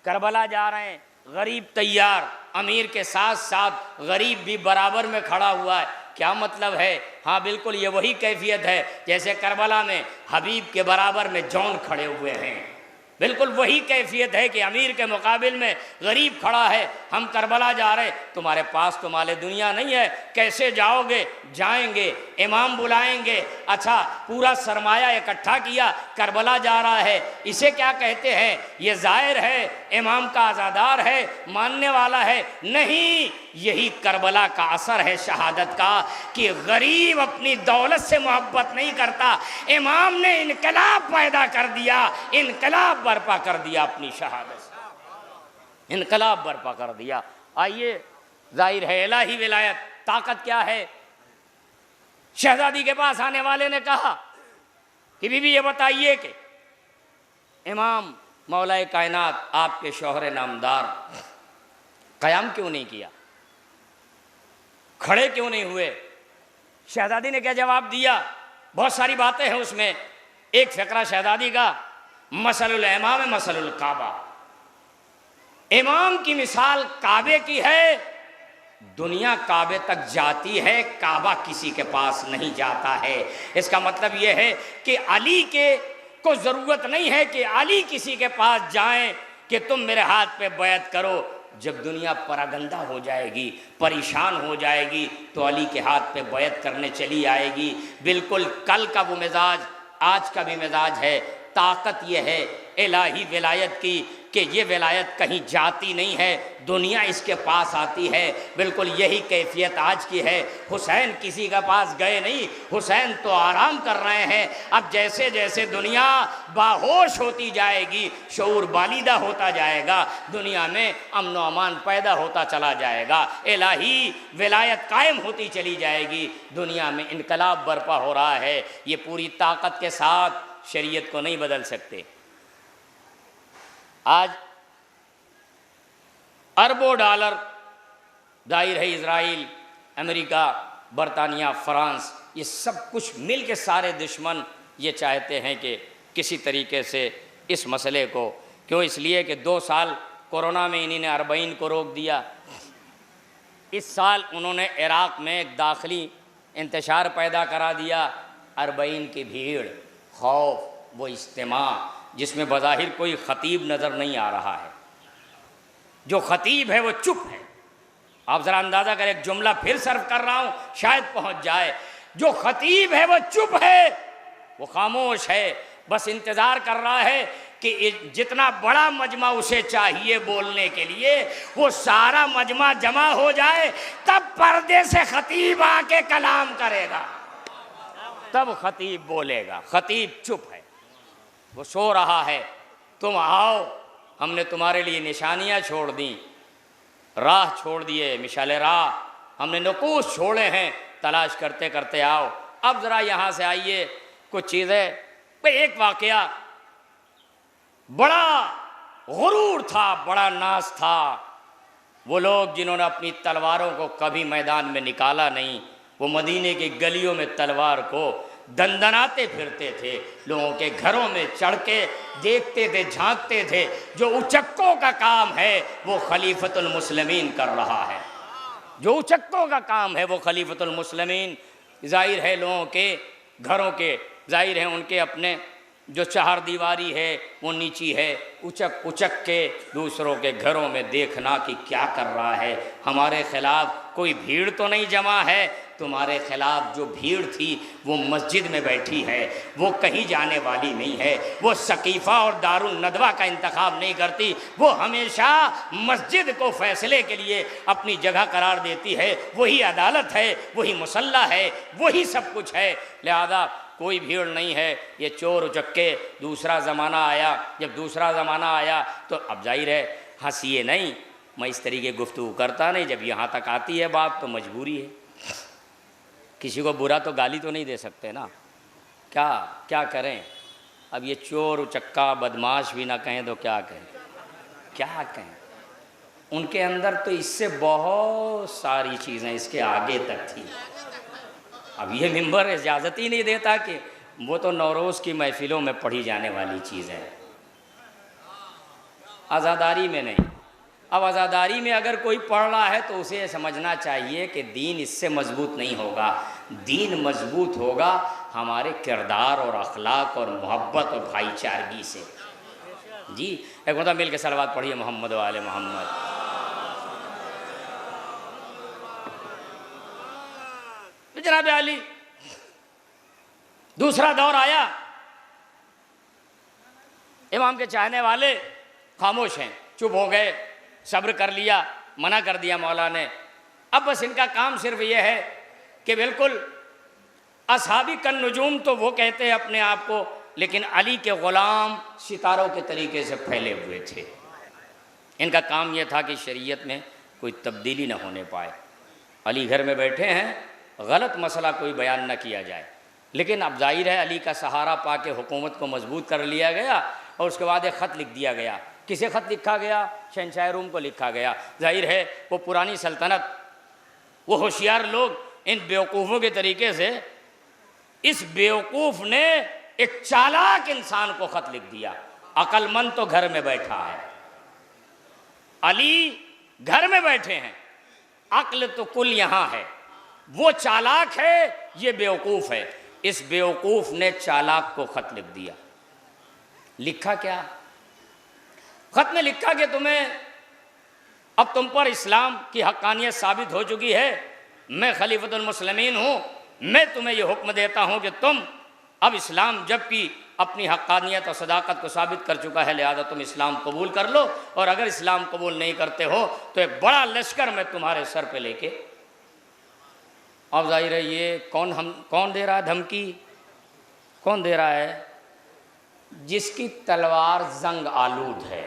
करबला जा रहे हैं, गरीब तैयार, अमीर के साथ साथ गरीब भी बराबर में खड़ा हुआ है। क्या मतलब है? हाँ बिल्कुल ये वही कैफियत है जैसे करबला में हबीब के बराबर में जौन खड़े हुए हैं। बिल्कुल वही कैफियत है कि अमीर के मुकाबिल में गरीब खड़ा है। हम करबला जा रहे, तुम्हारे पास तो माले दुनिया नहीं है, कैसे जाओगे? जाएंगे, इमाम बुलाएंगे। अच्छा पूरा सरमाया इकट्ठा किया, करबला जा रहा है, इसे क्या कहते हैं? ये जाहिर है इमाम का आज़ादार है, मानने वाला है। नहीं, यही करबला का असर है शहादत का कि गरीब अपनी दौलत से मोहब्बत नहीं करता। इमाम ने इनकलाब पैदा कर दिया, इनकलाब बर्पा कर दिया, अपनी शहादत से इनकलाब बर्पा कर दिया। आइए, जाहिर है इलाही विलायत ताकत क्या है। शहजादी के पास आने वाले ने कहा कि बीबी ये बताइए कि इमाम मौलाए कायनात आपके शौहर नामदार क़याम क्यों नहीं किया, खड़े क्यों नहीं हुए? शहजादी ने क्या जवाब दिया? बहुत सारी बातें हैं उसमें। एक फ़िक्रा शहजादी का, मसलुल इमाम मसलुल काबा, इमाम की मिसाल काबे की है। दुनिया काबे तक जाती है, काबा किसी के पास नहीं जाता है। इसका मतलब यह है कि अली के को ज़रूरत नहीं है कि अली किसी के पास जाएं कि तुम मेरे हाथ पे बैत करो। जब दुनिया परागंदा हो जाएगी, परेशान हो जाएगी, तो अली के हाथ पे बैत करने चली आएगी। बिल्कुल कल का वो मिजाज आज का भी मिजाज है। ताकत ये है इलाही विलायत की कि ये विलायत कहीं जाती नहीं है, दुनिया इसके पास आती है। बिल्कुल यही कैफियत आज की है। हुसैन किसी के पास गए नहीं, हुसैन तो आराम कर रहे हैं। अब जैसे जैसे दुनिया बाहोश होती जाएगी, शऊर बालिदा होता जाएगा, दुनिया में अमन व अमान पैदा होता चला जाएगा, इलाही विलायत कायम होती चली जाएगी, दुनिया में इनकलाब बर्पा हो रहा है। ये पूरी ताकत के साथ शरीयत को नहीं बदल सकते। आज अरबों डॉलर दायर है, इजराइल, अमेरिका, बरतानिया, फ्रांस, ये सब कुछ मिल के सारे दुश्मन ये चाहते हैं कि किसी तरीके से इस मसले को, क्यों? इसलिए कि 2 साल कोरोना में इन्हीं ने 40 को रोक दिया। इस साल उन्होंने इराक़ में एक दाखिली इंतशार पैदा करा दिया। 40 की भीड़, खौफ, वो इज्तिमा जिसमें बज़ाहिर कोई ख़तीब नज़र नहीं आ रहा है। जो ख़तीब है वो चुप है। आप ज़रा अंदाज़ा करें, एक जुमला फिर सर्व कर रहा हूँ, शायद पहुँच जाए। जो ख़तीब है वो चुप है, वो खामोश है, बस इंतज़ार कर रहा है कि जितना बड़ा मजमा उसे चाहिए बोलने के लिए, वो सारा मजमा जमा हो जाए, तब पर्दे से ख़तीब आके कलाम करेगा, तब ख़तीब बोलेगा। ख़तीब चुप है, वो सो रहा है। तुम आओ, हमने तुम्हारे लिए निशानियाँ छोड़ दी, राह छोड़ दिए, मिशाले राह हमने नकूश छोड़े हैं, तलाश करते करते आओ। अब ज़रा यहाँ से आइए, कुछ चीज़ें। एक वाक़या, बड़ा गुरूर था, बड़ा नाज था वो लोग जिन्होंने अपनी तलवारों को कभी मैदान में निकाला नहीं, वो मदीने की गलियों में तलवार को दंदनाते फिरते थे, लोगों के घरों में चढ़ के देखते थे, झांकते थे। जो उचक्कों का काम है वो खलीफतुल मुस्लिमीन कर रहा है, जो उचक्कों का काम है वो खलीफतुल मुस्लिमीन। जाहिर है लोगों के घरों के, जाहिर है उनके अपने जो चार दीवारी है वो नीची है, उचक उचक के दूसरों के घरों में देखना कि क्या कर रहा है, हमारे खिलाफ कोई भीड़ तो नहीं जमा है। तुम्हारे खिलाफ जो भीड़ थी वो मस्जिद में बैठी है, वो कहीं जाने वाली नहीं है, वो सकीफ़ा और दारुल नदवा का इंतखाब नहीं करती, वो हमेशा मस्जिद को फैसले के लिए अपनी जगह करार देती है। वही अदालत है, वही मुसल्ला है, वही सब कुछ है। लिहाजा कोई भीड़ नहीं है। ये चोर उचक्के दूसरा ज़माना आया, जब दूसरा ज़माना आया तो अब जाहिर है हंसिए नहीं, मैं इस तरीके गुफ्तगू करता नहीं, जब यहाँ तक आती है बात तो मजबूरी है। किसी को बुरा तो गाली तो नहीं दे सकते ना, क्या करें। अब ये चोर उचक्का बदमाश भी ना कहें तो क्या कहें, क्या कहें। उनके अंदर तो इससे बहुत सारी चीज़ें इसके आगे तक थी। अब ये मिंबर इजाज़त ही नहीं देता कि वो तो नौरोज़ की महफिलों में पढ़ी जाने वाली चीज़ है, आज़ादारी में नहीं। अब आज़ादारी में अगर कोई पढ़ रहा है तो उसे समझना चाहिए कि दीन इससे मजबूत नहीं होगा। दीन मजबूत होगा हमारे किरदार और अखलाक और मोहब्बत और भाईचारगी से। जी एक मतलब मिल के सलवात पढ़िए मोहम्मद वाले मोहम्मद। जनाब अली दूसरा दौर आया, इमाम के चाहने वाले खामोश हैं, चुप हो गए, सब्र कर लिया, मना कर दिया मौला ने। अब बस इनका काम सिर्फ ये है कि बिल्कुल असहाबी कन नजूम तो वो कहते हैं अपने आप को, लेकिन अली के ग़ुलाम सितारों के तरीके से फैले हुए थे। इनका काम ये था कि शरीयत में कोई तब्दीली न होने पाए। अली घर में बैठे हैं, गलत मसला कोई बयान न किया जाए। लेकिन अब जाहिर है अली का सहारा पा के हुकूमत को मजबूत कर लिया गया और उसके बाद एक ख़त लिख दिया गया। किसे ख़त लिखा गया? शहंशाह रूम को लिखा गया। जाहिर है वो पुरानी सल्तनत, वो होशियार लोग इन बेवकूफ़ों के तरीके से, इस बेवकूफ़ ने एक चालाक इंसान को ख़त लिख दिया। अक्लमंद तो घर में बैठा है, अली घर में बैठे हैं, अक्ल तो कुल यहाँ है। वो चालाक है, ये बेवकूफ़ है। इस बेवकूफ़ ने चालाक को ख़त लिख दिया। लिखा क्या? ख़त में लिखा कि तुम्हें, अब तुम पर इस्लाम की हक्कानियत साबित हो चुकी है, मैं खलीफतुल मुस्लिमीन हूँ, मैं तुम्हें यह हुक्म देता हूँ कि तुम अब इस्लाम जबकि अपनी हक्कानियत और सदाकत को साबित कर चुका है, लिहाजा तुम इस्लाम कबूल कर लो, और अगर इस्लाम कबूल नहीं करते हो तो एक बड़ा लश्कर मैं तुम्हारे सर पे लेके। अब जाहिर है ये कौन दे रहा है धमकी? कौन दे रहा है? जिसकी तलवार जंग आलूद है,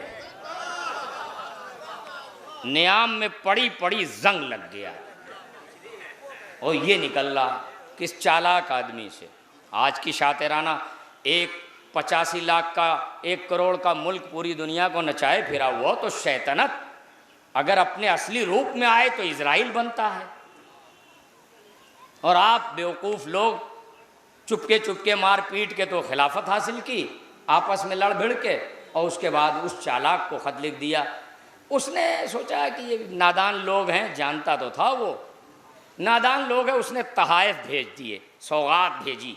नियाम में पड़ी पड़ी जंग लग गया, और ये निकल रहा किस चालाक आदमी से। आज की शातिराना एक 85 लाख का 1 करोड़ का मुल्क पूरी दुनिया को नचाए फिरा हुआ तो शैतानत अगर अपने असली रूप में आए तो इजराइल बनता है। और आप बेवकूफ़ लोग चुपके चुपके मार पीट के तो खिलाफत हासिल की, आपस में लड़ भिड़ के, और उसके बाद उस चालाक को ख़त लिख दिया। उसने सोचा कि ये नादान लोग हैं, जानता तो था वो नादान लोग हैं। उसने तहाइफ भेज दिए, सौगात भेजी,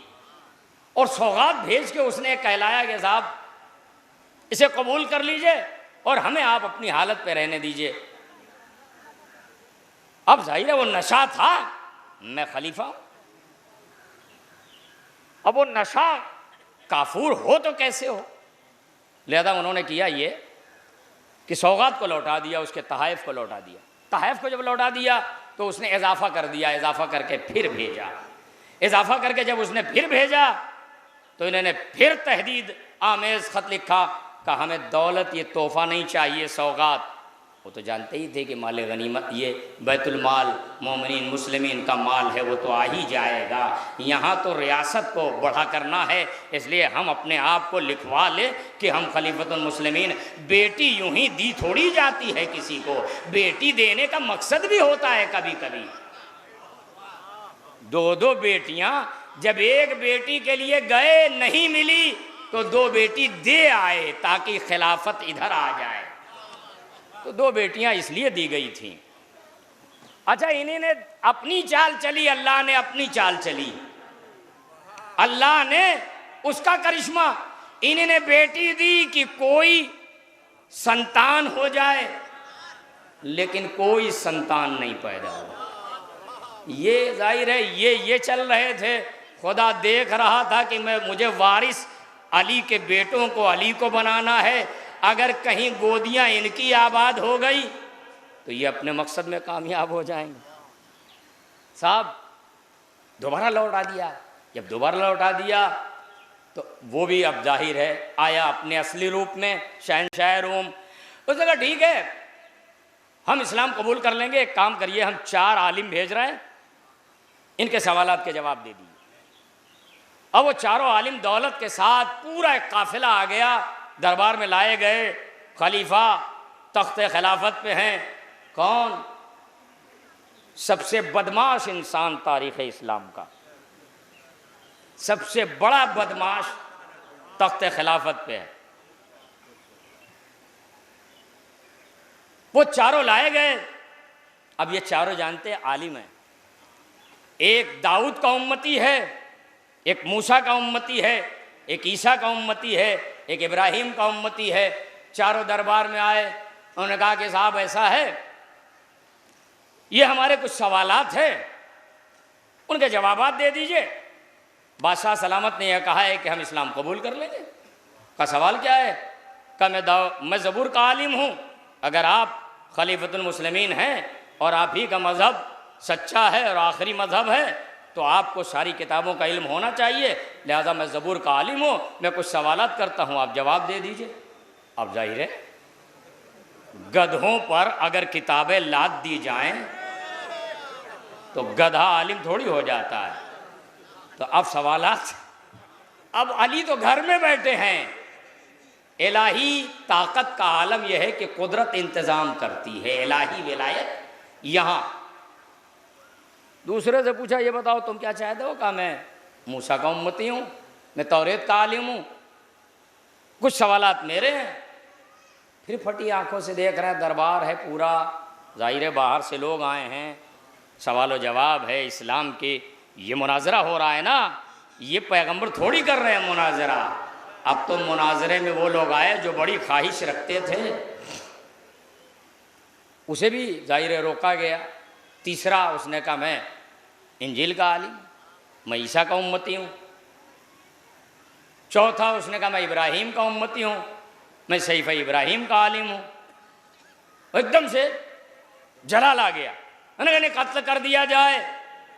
और सौगात भेज के उसने कहलाया कि साहब इसे कबूल कर लीजिए और हमें आप अपनी हालत पे रहने दीजिए। अब जाहिर है वो नशा था, मैं खलीफा हूं। अब वो नशा काफूर हो तो कैसे हो, लिहाजा उन्होंने किया ये कि सौगात को लौटा दिया, उसके तहाइफ को लौटा दिया। तहाइफ को जब लौटा दिया तो उसने इजाफा कर दिया, इजाफा करके फिर भेजा। इजाफा करके जब उसने फिर भेजा तो इन्होंने फिर तहदीद आमेज़ ख़त लिखा, कहा हमें दौलत, ये तोहफ़ा नहीं चाहिए, सौगात। वो तो जानते ही थे कि माल गनीमत ये बैतुल माल मोमिनीन मुस्लिमीन का माल है, वो तो आ ही जाएगा। यहाँ तो रियासत को बढ़ा करना है, इसलिए हम अपने आप को लिखवा ले कि हम खलीफतुल मुस्लिमीन। बेटी यूं ही दी थोड़ी जाती है किसी को, बेटी देने का मकसद भी होता है कभी कभी। दो दो बेटियां, जब एक बेटी के लिए गए नहीं मिली तो दो बेटी दे आए ताकि खिलाफत इधर आ जाए। तो दो बेटियां इसलिए दी गई थीं। अच्छा, इन्हीं ने अपनी चाल चली, अल्लाह ने अपनी चाल चली, अल्लाह ने उसका करिश्मा। इन्हीं ने बेटी दी कि कोई संतान हो जाए, लेकिन कोई संतान नहीं पैदा हुआ। ये जाहिर है ये चल रहे थे। खुदा देख रहा था कि मुझे वारिस अली के बेटों को अली को बनाना है। अगर कहीं गोदियां इनकी आबाद हो गई तो ये अपने मकसद में कामयाब हो जाएंगे। साहब दोबारा लौटा दिया। जब दोबारा लौटा दिया तो वो भी अब जाहिर है आया अपने असली रूप में, शहंशाह रोम। उसने कहा ठीक है, हम इस्लाम कबूल कर लेंगे। एक काम करिए, हम 4 आलिम भेज रहे हैं, इनके सवालात के जवाब दे दिए। अब वो चारों आलिम दौलत के साथ पूरा एक काफिला आ गया, दरबार में लाए गए। खलीफा तख्ते खिलाफत पे हैं। कौन? सबसे बदमाश इंसान तारीख़ इस्लाम का, सबसे बड़ा बदमाश तख्ते खिलाफत पे है। वो चारों लाए गए। अब ये चारों जानते हैं आलिम हैं। एक दाऊद का उम्मती है, एक मूसा का उम्मती है, एक ईसा का उम्मती है, एक इब्राहिम का उम्मती है। चारों दरबार में आए। उन्होंने कहा कि साहब ऐसा है, ये हमारे कुछ सवालात हैं, उनके जवाबात दे दीजिए। बादशाह सलामत ने यह कहा है कि हम इस्लाम कबूल कर लेंगे। का सवाल क्या है? का मैं ज़बूर का आलिम हूँ। अगर आप खलीफतुल मुस्लिमीन हैं और आप ही का मज़हब सच्चा है और आखिरी मज़हब है तो आपको सारी किताबों का इल्म होना चाहिए। लिहाजा मैं ज़बूर का आलिम हूँ, मैं कुछ सवालात करता हूँ, आप जवाब दे दीजिए। अब जाहिर है गधों पर अगर किताबें लाद दी जाएं तो गधा आलिम थोड़ी हो जाता है। तो अब सवालात, अब अली तो घर में बैठे हैं। इलाही ताकत का आलम यह है कि कुदरत इंतज़ाम करती है, इलाही विलायत यहाँ। दूसरे से पूछा, ये बताओ तुम क्या चाहते हो? कहा मैं मूसा का उम्मती हूँ, मैं तौरेत का आलिम हूँ, कुछ सवालात मेरे हैं। फिर फटी आंखों से देख रहे हैं, दरबार है पूरा, ज़ाहिर है बाहर से लोग आए हैं, सवाल व जवाब है इस्लाम के, ये मुनाजरा हो रहा है ना। ये पैगंबर थोड़ी कर रहे हैं मुनाजरा। अब तो मुनाजरे में वो लोग आए जो बड़ी ख्वाहिश रखते थे, उसे भी ज़ाहिर है रोका गया। तीसरा उसने कहा मैं इंजील का आलिम, मैं ईसा का उम्मती हूँ। चौथा उसने कहा मैं इब्राहिम का उम्मती हूँ, मैं सहीफ़ा इब्राहिम का आलिम हूँ। एकदम से जलाल आ गया, उन्होंने कत्ल कर दिया जाए।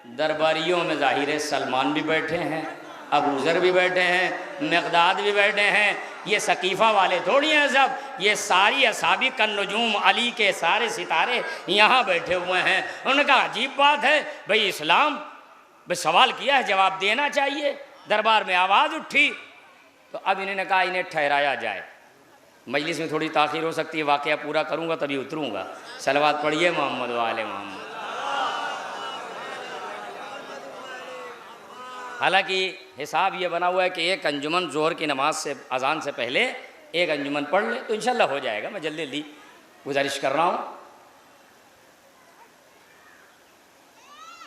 दरबारियों में ज़ाहिर है सलमान भी बैठे हैं, अबू ज़र भी बैठे हैं, मिक़दाद भी बैठे हैं। ये सकीफ़ा वाले थोड़ी हैं सब, ये सारी असाबी कन्नुजूम अली के सारे सितारे यहाँ बैठे हुए हैं। उन्होंने कहा अजीब बात है भाई, इस्लाम भाई सवाल किया है, जवाब देना चाहिए। दरबार में आवाज़ उठी तो अब इन्होंने कहा इन्हें ठहराया जाए। मजलिस में थोड़ी ताख़ीर हो सकती है, वाक़या पूरा करूँगा तभी उतरूँगा। सलवात पढ़िए मोहम्मद वाले मोहम्मद। हालांकि हिसाब ये बना हुआ है कि एक अंजुमन ज़ोहर की नमाज से अजान से पहले एक अंजुमन पढ़ ले तो इंशाल्लाह हो जाएगा। मैं जल्दी जल्दी गुजारिश कर रहा हूँ।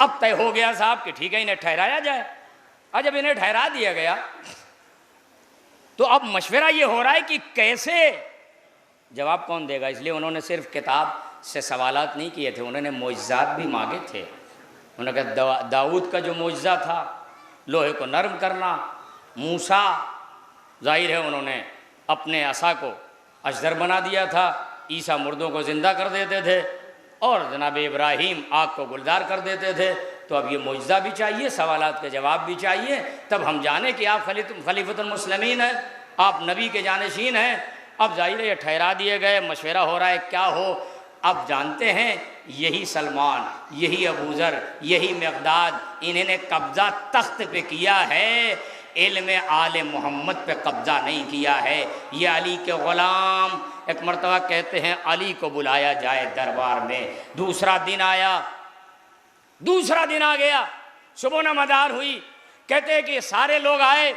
अब तय हो गया साहब कि ठीक है इन्हें ठहराया जाए। और जब इन्हें ठहरा दिया गया तो अब मशवरा ये हो रहा है कि कैसे जवाब कौन देगा। इसलिए उन्होंने सिर्फ किताब से सवालात नहीं किए थे, उन्होंने मोइज़ात भी मांगे थे। उन्होंने कहा दाऊद का जो मोइज़ा था लोहे को नरम करना, मूसा ज़ाहिर है उन्होंने अपने असा को अजदर बना दिया था, ईसा मुर्दों को ज़िंदा कर देते थे और जनाब इब्राहीम आग को गुलजार कर देते थे। तो अब ये मुजज़ा भी चाहिए, सवालात के जवाब भी चाहिए, तब हम जाने कि आप खलीफतुल मुस्लिमीन हैं, आप नबी के जानशीन हैं। अब ज़ाहिर है ये ठहरा दिए गए, मशवरा हो रहा है क्या हो। अब जानते हैं यही सलमान, यही अबू ज़र, यही मिक़दाद, इन्होंने कब्ज़ा तख्त पे किया है, इल्म आले मोहम्मद पे कब्ज़ा नहीं किया है। ये अली के ग़ुलाम। एक मरतबा कहते हैं अली को बुलाया जाए दरबार में। दूसरा दिन आया, दूसरा दिन आ गया, सुबह नमदार हुई, कहते हैं कि सारे लोग आए,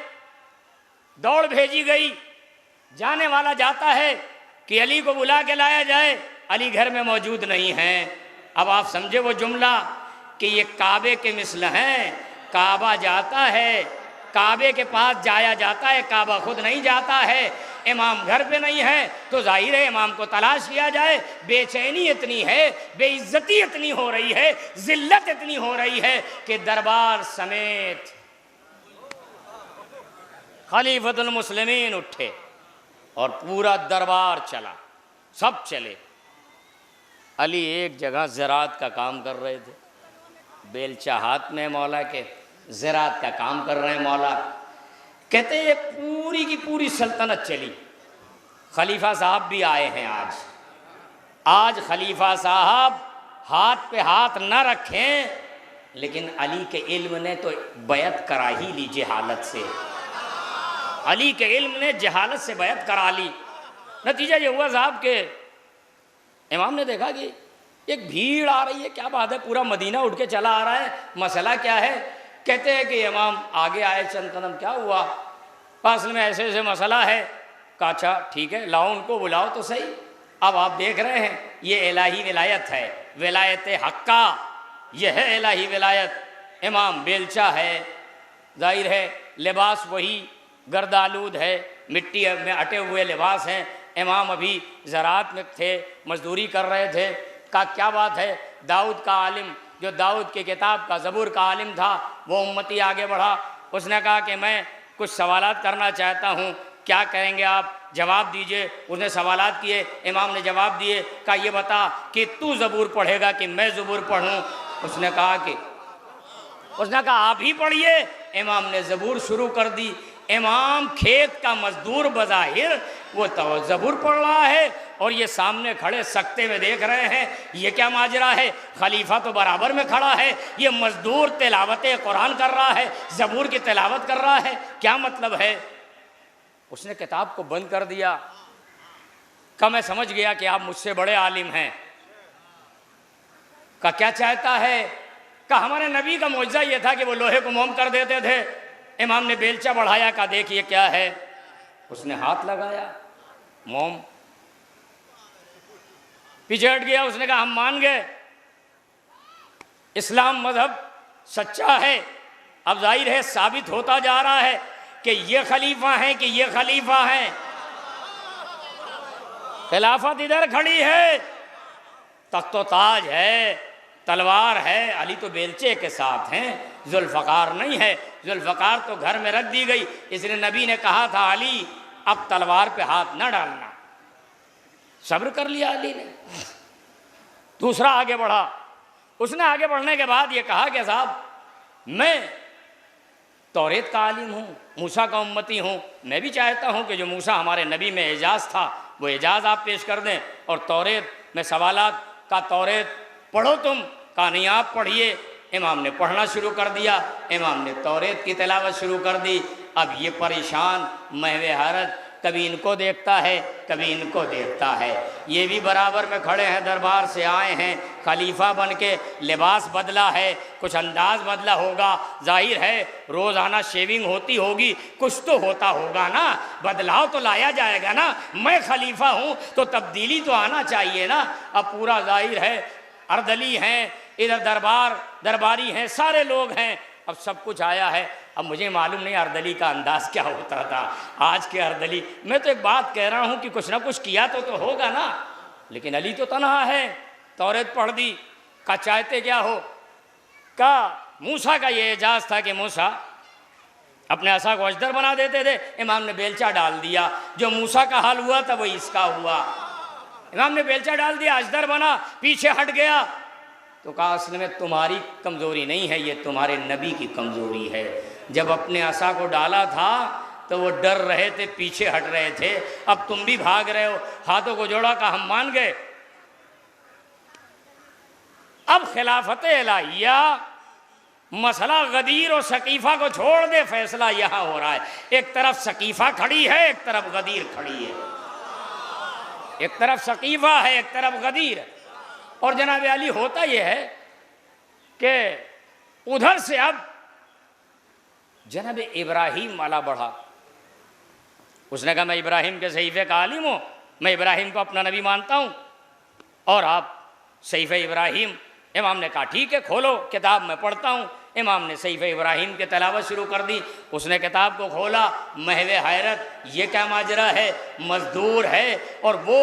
दौड़ भेजी गई, जाने वाला जाता है कि अली को बुला के लाया जाए, अली घर में मौजूद नहीं है। अब आप समझे वो जुमला कि ये काबे के मिसल हैं, काबा जाता है, काबे के पास जाया जाता है, काबा खुद नहीं जाता है, इमाम घर पे नहीं है, तो जाहिर है इमाम को तलाश किया जाए। बेचैनी इतनी है, बेइज्जती इतनी हो रही है, जिल्लत इतनी हो रही है कि दरबार समेत खलीफतुल मुस्लिमीन उठे और पूरा दरबार चला, सब चले। अली एक जगह ज़राअत का काम कर रहे थे, बेलचा हाथ में मौला के, ज़राअत का काम कर रहे हैं मौला। कहते हैं पूरी की पूरी सल्तनत चली। खलीफा साहब भी आए हैं आज खलीफा साहब हाथ पे हाथ न रखें, लेकिन अली के इल्म ने तो बैत करा ही ली जहालत से। अली के इल्म ने जहालत से बैत करा ली। नतीजा ये हुआ साहब के इमाम ने देखा कि एक भीड़ आ रही है, क्या बात है, पूरा मदीना उठ के चला आ रहा है, मसला क्या है। कहते हैं कि इमाम आगे आए, चंद कदम, क्या हुआ, असल में ऐसे ऐसे मसला है। कहा अच्छा ठीक है, लाओ उनको बुलाओ तो सही। अब आप देख रहे हैं ये इलाही विलायत है, विलायत हक्का, यह है इलाही विलायत। इमाम बेलचा है, जाहिर है लिबास वही गर्दालूद है, मिट्टी में अटे हुए लिबास हैं। इमाम अभी ज़राअत में थे, मजदूरी कर रहे थे। कहा क्या बात है, दाऊद का आलिम, जो दाऊद की किताब का ज़बूर का आलिम था, वो उम्मती आगे बढ़ा। उसने कहा कि मैं कुछ सवालात करना चाहता हूँ, क्या कहेंगे आप, जवाब दीजिए। उसने सवालात किए, इमाम ने जवाब दिए। कहा ये बता कि तू ज़बूर पढ़ेगा कि मैं ज़बूर पढ़ूँ। उसने कहा आप ही पढ़िए। इमाम ने ज़बूर शुरू कर दी। इमाम खेत का मजदूर बज़ाहिर वो तो ज़बूर पढ़ रहा है और ये सामने खड़े सकते में देख रहे हैं, ये क्या माजरा है। खलीफा तो बराबर में खड़ा है, ये मजदूर तिलावत कुरान कर रहा है, ज़बूर की तिलावत कर रहा है, क्या मतलब है। उसने किताब को बंद कर दिया। कहा मैं समझ गया कि आप मुझसे बड़े आलिम हैं। कहा क्या चाहता है। कहा हमारे नबी का मौजज़ा ये था कि वो लोहे को मोम कर देते थे। इमाम ने बेलचा बढ़ाया, कहा देखिए क्या है। उसने हाथ लगाया, मोम पीछे हट गया। उसने कहा हम मान गए, इस्लाम मजहब सच्चा है। अब जाहिर है साबित होता जा रहा है कि ये खलीफा हैं कि ये खलीफा हैं। खिलाफत इधर खड़ी है, तख्तो ताज है, तलवार है, अली तो बेलचे के साथ हैं, जुल्फ़कार नहीं है। जुल्फ़कार तो घर में रख दी गई, इसलिए नबी ने कहा था अली अब तलवार पे हाथ न डालना। सब्र कर लिया अली ने। दूसरा आगे बढ़ा। उसने आगे बढ़ने के बाद ये कहा कि साहब मैं तौरेत का आलिम हूँ, मूसा का उम्मती हूँ, मैं भी चाहता हूँ कि जो मूसा हमारे नबी में एजाज़ था वो एजाज़ आप पेश कर दें। और तौरेत में सवालात का तौरेत पढ़ो तुम। कहा नहीं आप पढ़िए। इमाम ने पढ़ना शुरू कर दिया। इमाम ने तौरेत की तिलावत शुरू कर दी। अब ये परेशान महवे हरत, कभी इनको देखता है कभी इनको देखता है। ये भी बराबर में खड़े हैं, दरबार से आए हैं, खलीफा बन के लिबास बदला है, कुछ अंदाज बदला होगा। जाहिर है रोज़ाना शेविंग होती होगी, कुछ तो होता होगा ना, बदलाव तो लाया जाएगा ना। मैं खलीफा हूँ तो तब्दीली तो आना चाहिए ना। अब पूरा जाहिर है अर्दली हैं, इधर दरबारी हैं, सारे लोग हैं, अब सब कुछ आया है। अब मुझे मालूम नहीं अर्दली का अंदाज़ क्या होता था। आज के अर्दली, मैं तो एक बात कह रहा हूँ कि कुछ ना कुछ किया तो होगा ना। लेकिन अली तो तन्हा है, तौरेत पढ़ दी। का चाहते क्या हो। का मूसा का ये एजाज़ था कि मूसा अपने असा को अजदर बना देते थे। इमाम ने बेलचा डाल दिया, जो मूसा का हाल हुआ था वही इसका हुआ। इमाम ने बेलचा डाल दिया, अजदर बना, पीछे हट गया। तो कहा असल में तुम्हारी कमज़ोरी नहीं है, ये तुम्हारे नबी की कमज़ोरी है। जब अपने असा को डाला था तो वो डर रहे थे, पीछे हट रहे थे, अब तुम भी भाग रहे हो। हाथों को जोड़ा, कहा हम मान गए। अब खिलाफत इलाहिया मसला गदीर और सकीफ़ा को छोड़ दे, फैसला यहाँ हो रहा है। एक तरफ सकीफ़ा खड़ी है, एक तरफ गदीर खड़ी है। एक तरफ सकीफ़ा है, एक तरफ गदीर है। और जनाब अली होता यह है कि उधर से अब जनाब इब्राहिम वाला बढ़ा। उसने कहा मैं इब्राहिम के सहीफ़े का आलिम हूँ, मैं इब्राहिम को अपना नबी मानता हूँ और आप सहीफ़े इब्राहिम। इमाम ने कहा ठीक है, खोलो किताब मैं पढ़ता हूँ। इमाम ने सहीफ़े इब्राहिम की तलावत शुरू कर दी। उसने किताब को खोला, महवे हैरत, ये क्या माजरा है, मजदूर है और वो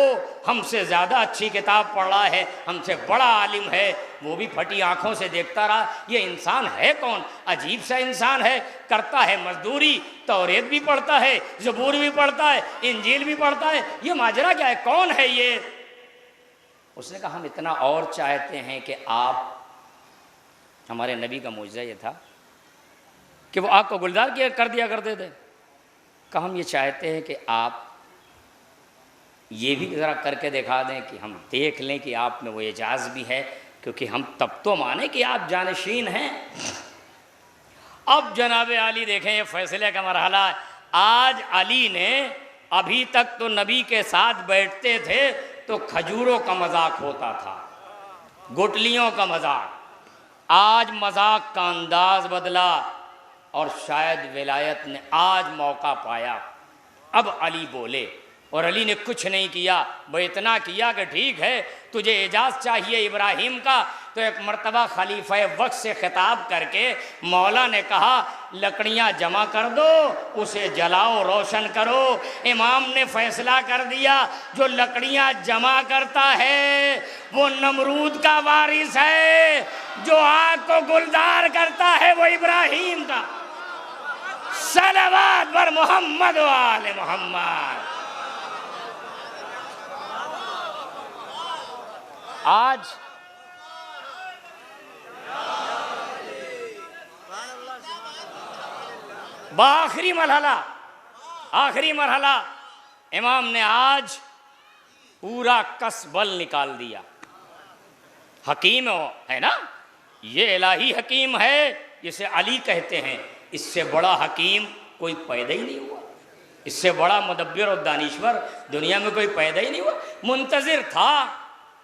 हमसे ज़्यादा अच्छी किताब पढ़ रहा है, हमसे बड़ा आलिम है, वो भी फटी आँखों से देखता रहा। ये इंसान है कौन, अजीब सा इंसान है, करता है मजदूरी, तौरेत भी पढ़ता है, ज़बूर भी पढ़ता है, इंजील भी पढ़ता है, ये माजरा क्या है, कौन है ये। उसने कहा हम इतना और चाहते हैं कि आप, हमारे नबी का मुजज़ा ये था कि वो आग को गुलजार किया कर दिया करते थे। कहा हम ये चाहते हैं कि आप ये भी ज़रा करके दिखा दें कि हम देख लें कि आप में वो एजाज़ भी है, क्योंकि हम तब तो माने कि आप जानशीन हैं। अब जनाब अली देखें ये फैसले का मरहला है। आज अली ने, अभी तक तो नबी के साथ बैठते थे तो खजूरों का मजाक होता था, गुटलियों का मजाक। आज मजाक का अंदाज बदला और शायद विलायत ने आज मौका पाया। अब अली बोले और अली ने कुछ नहीं किया, वो इतना किया कि ठीक है तुझे एजाज़ चाहिए इब्राहिम का, तो एक मर्तबा खलीफा वक्त से खिताब करके मौला ने कहा लकड़ियाँ जमा कर दो, उसे जलाओ, रोशन करो। इमाम ने फैसला कर दिया जो लकड़ियाँ जमा करता है वो नमरूद का वारिस है, जो आग को गुलजार करता है वो इब्राहिम का। सलावत बर मोहम्मद व आले मोहम्मद। आज आखिरी मरहला इमाम ने आज पूरा कसबल निकाल दिया। हकीम है ना, ये इलाही हकीम है, जिसे अली कहते हैं। इससे बड़ा हकीम कोई पैदा ही नहीं हुआ, इससे बड़ा मुदब्बिर और दानिश्वर दुनिया में कोई पैदा ही नहीं हुआ। मुंतज़िर था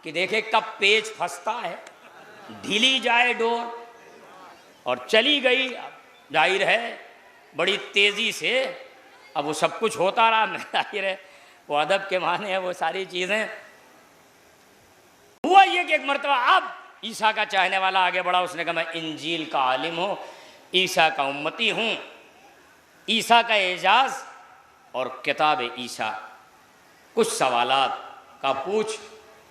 कि देखे कब पेच फंसता है, ढीली जाए डोर, और चली गई। जाहिर है बड़ी तेज़ी से अब वो सब कुछ होता रहा। जाहिर है वो अदब के माने है वो सारी चीज़ें। हुआ ये कि एक मरतबा अब ईसा का चाहने वाला आगे बढ़ा। उसने कहा मैं इंजील का आलिम हूँ, ईसा का उम्मती हूँ, ईसा का एजाज़ और किताब ईसा, कुछ सवालात का पूछ।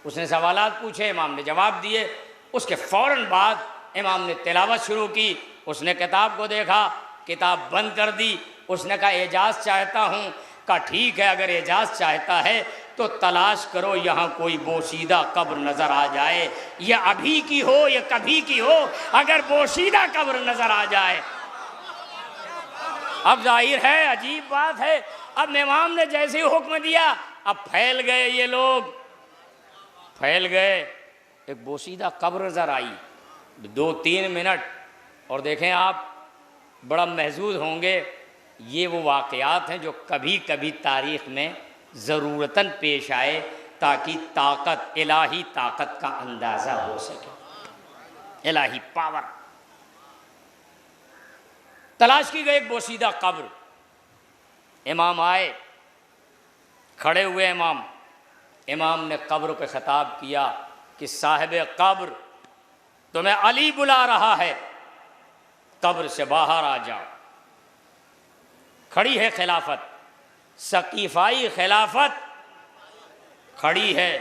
उसने सवालात पूछे, इमाम ने जवाब दिए। उसके फ़ौरन बाद इमाम ने तिलावत शुरू की। उसने किताब को देखा, किताब बंद कर दी। उसने कहा एजाज़ चाहता हूँ। कहा ठीक है, अगर एजाज़ चाहता है तो तलाश करो यहाँ कोई बोशीदा कब्र नज़र आ जाए, ये अभी की हो या कभी की हो, अगर बोशीदा कब्र नज़र आ जाए। अब जाहिर है अजीब बात है, अब इमाम ने जैसे ही हुक्म दिया अब फैल गए ये लोग, फैल गए। एक बोशीदा कब्र नज़र आई 2-3 मिनट, और देखें आप बड़ा महसूस होंगे ये वो वाक़यात हैं जो कभी कभी तारीख़ में ज़रूरतन पेश आए ताकि ताकत, इलाही ताकत का अंदाज़ा हो सके, इलाही पावर। तलाश की गई एक बोशीदा कब्र। इमाम आए, खड़े हुए इमाम ने कब्र पे ख़िताब किया कि साहिब कब्र तुम्हें अली बुला रहा है, कब्र से बाहर आ जाओ। खड़ी है खिलाफत, सकीफ़ाई खिलाफत खड़ी है,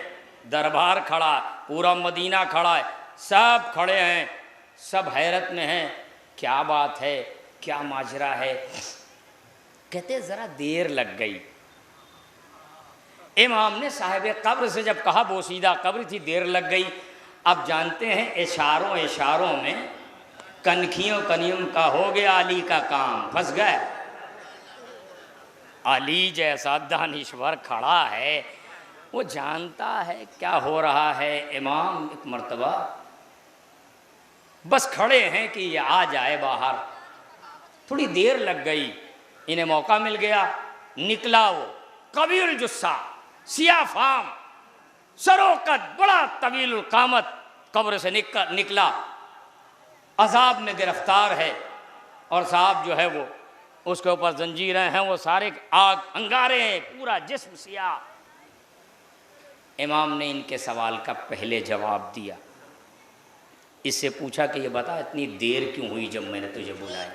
दरबार खड़ा, पूरा मदीना खड़ा है, सब खड़े हैं, सब हैरत में हैं। क्या बात है, क्या माजरा है। कहते ज़रा देर लग गई। इमाम ने साहिब कब्र से जब कहा बोसीदा कब्र थी, देर लग गई। अब जानते हैं इशारों इशारों में कनखियों कनियों का हो गया अली का काम, फंस गए। अली जैसा दानिश्वर खड़ा है, वो जानता है क्या हो रहा है। इमाम एक मर्तबा बस खड़े हैं कि ये आ जाए बाहर। थोड़ी देर लग गई, इन्हें मौका मिल गया। निकला वो कबील जुस्सा, सिया फाम, सरोकत, बड़ा तवील कामत, कब्र से निकला, अजाब में गिरफ्तार है। और साहब जो है वो उसके ऊपर जंजीरें हैं, वो सारे आग अंगारे हैं, पूरा जिस्म सिया। इमाम ने इनके सवाल का पहले जवाब दिया। इससे पूछा कि ये बता इतनी देर क्यों हुई जब मैंने तुझे बुलाया।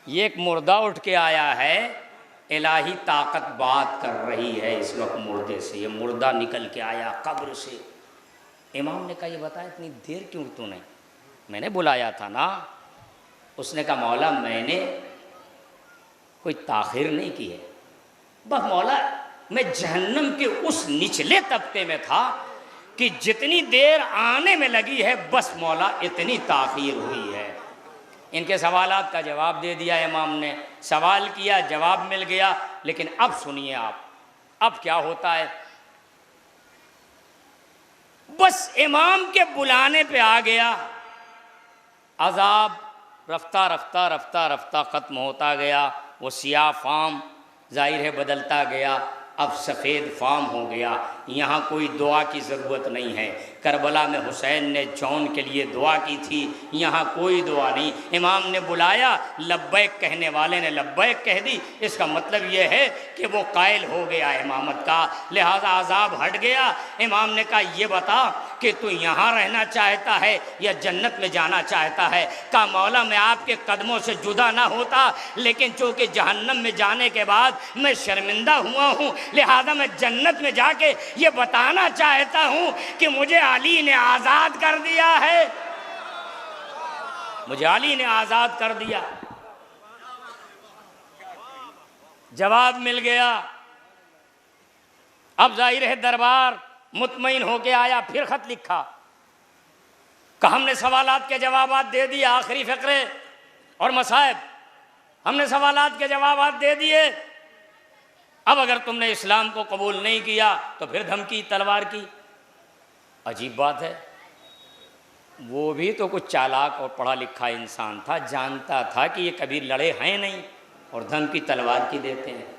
ये एक मुर्दा उठ के आया है, इलाही ताकत बात कर रही है इस वक्त मुर्दे से। ये मुर्दा निकल के आया कब्र से। इमाम ने कहा ये बता इतनी देर क्यों तूने, मैंने बुलाया था ना। उसने कहा मौला मैंने कोई ताखिर नहीं की है, बस मौला मैं जहन्नम के उस निचले तबके में था कि जितनी देर आने में लगी है बस मौला इतनी ताखीर हुई है। इनके सवालात का जवाब दे दिया इमाम ने। सवाल किया, जवाब मिल गया। लेकिन अब सुनिए आप, अब क्या होता है। बस इमाम के बुलाने पे आ गया, अजाब रफ्ता रफ्ता रफ्ता रफ्ता ख़त्म होता गया। वो सियाह फाम जाहिर है बदलता गया, अब सफ़ेद फाम हो गया। यहाँ कोई दुआ की ज़रूरत नहीं है। करबला में हुसैन ने जौन के लिए दुआ की थी, यहाँ कोई दुआ नहीं। इमाम ने बुलाया, लब्बैक कहने वाले ने लब्बैक कह दी। इसका मतलब यह है कि वो कायल हो गया इमामत का, लिहाजा अजाब हट गया। इमाम ने कहा ये बता कि तू यहाँ रहना चाहता है या जन्नत में जाना चाहता है। कहा मौला मैं आपके कदमों से जुदा ना होता, लेकिन चूँकि जहन्नम में जाने के बाद मैं शर्मिंदा हुआ हूँ, लिहाजा मैं जन्नत में जाके ये बताना चाहता हूँ कि मुझे अली ने आज़ाद कर दिया है, मुझे अली ने आज़ाद कर दिया। जवाब मिल गया। अब जाहिर है दरबार मुतमईन होके आया, फिर खत लिखा कि हमने सवालात के जवाबात दे दिए, आखिरी फ़िक्रे और मसाइब हमने सवालात के जवाबात दे दिए। अब अगर तुमने इस्लाम को कबूल नहीं किया तो फिर धमकी तलवार की। अजीब बात है, वो भी तो कुछ चालाक और पढ़ा लिखा इंसान था, जानता था कि ये कभी लड़े हैं नहीं और धमकी तलवार की देते हैं।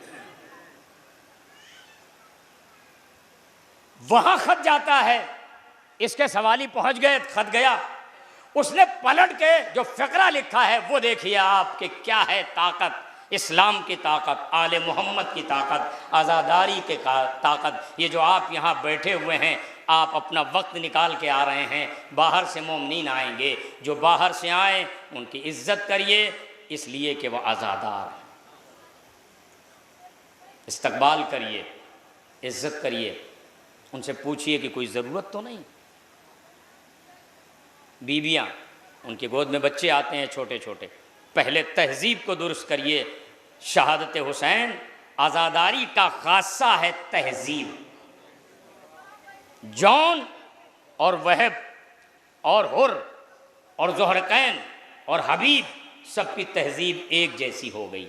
वहां खत जाता है, इसके सवाली पहुंच गए, खत गया। उसने पलट के जो फ़िक्रा लिखा है वो देखिए आप कि क्या है ताकत, इस्लाम की ताकत, आले मोहम्मद की ताकत, आज़ादारी के ताकत। ये जो आप यहाँ बैठे हुए हैं, आप अपना वक्त निकाल के आ रहे हैं, बाहर से मोमिनीन आएंगे, जो बाहर से आए उनकी इज्जत करिए इसलिए कि वह आज़ादार हैं। इस्तकबाल करिए, इज्जत करिए, उनसे पूछिए कि कोई ज़रूरत तो नहीं। बीबियाँ, उनकी गोद में बच्चे आते हैं छोटे छोटे, पहले तहजीब को दुरुस्त करिए। शहादत हुसैन आज़ादारी का खासा है तहजीब। जौन और वहब और हुर और ज़ुहरकैन और हबीब सबकी तहजीब एक जैसी हो गई।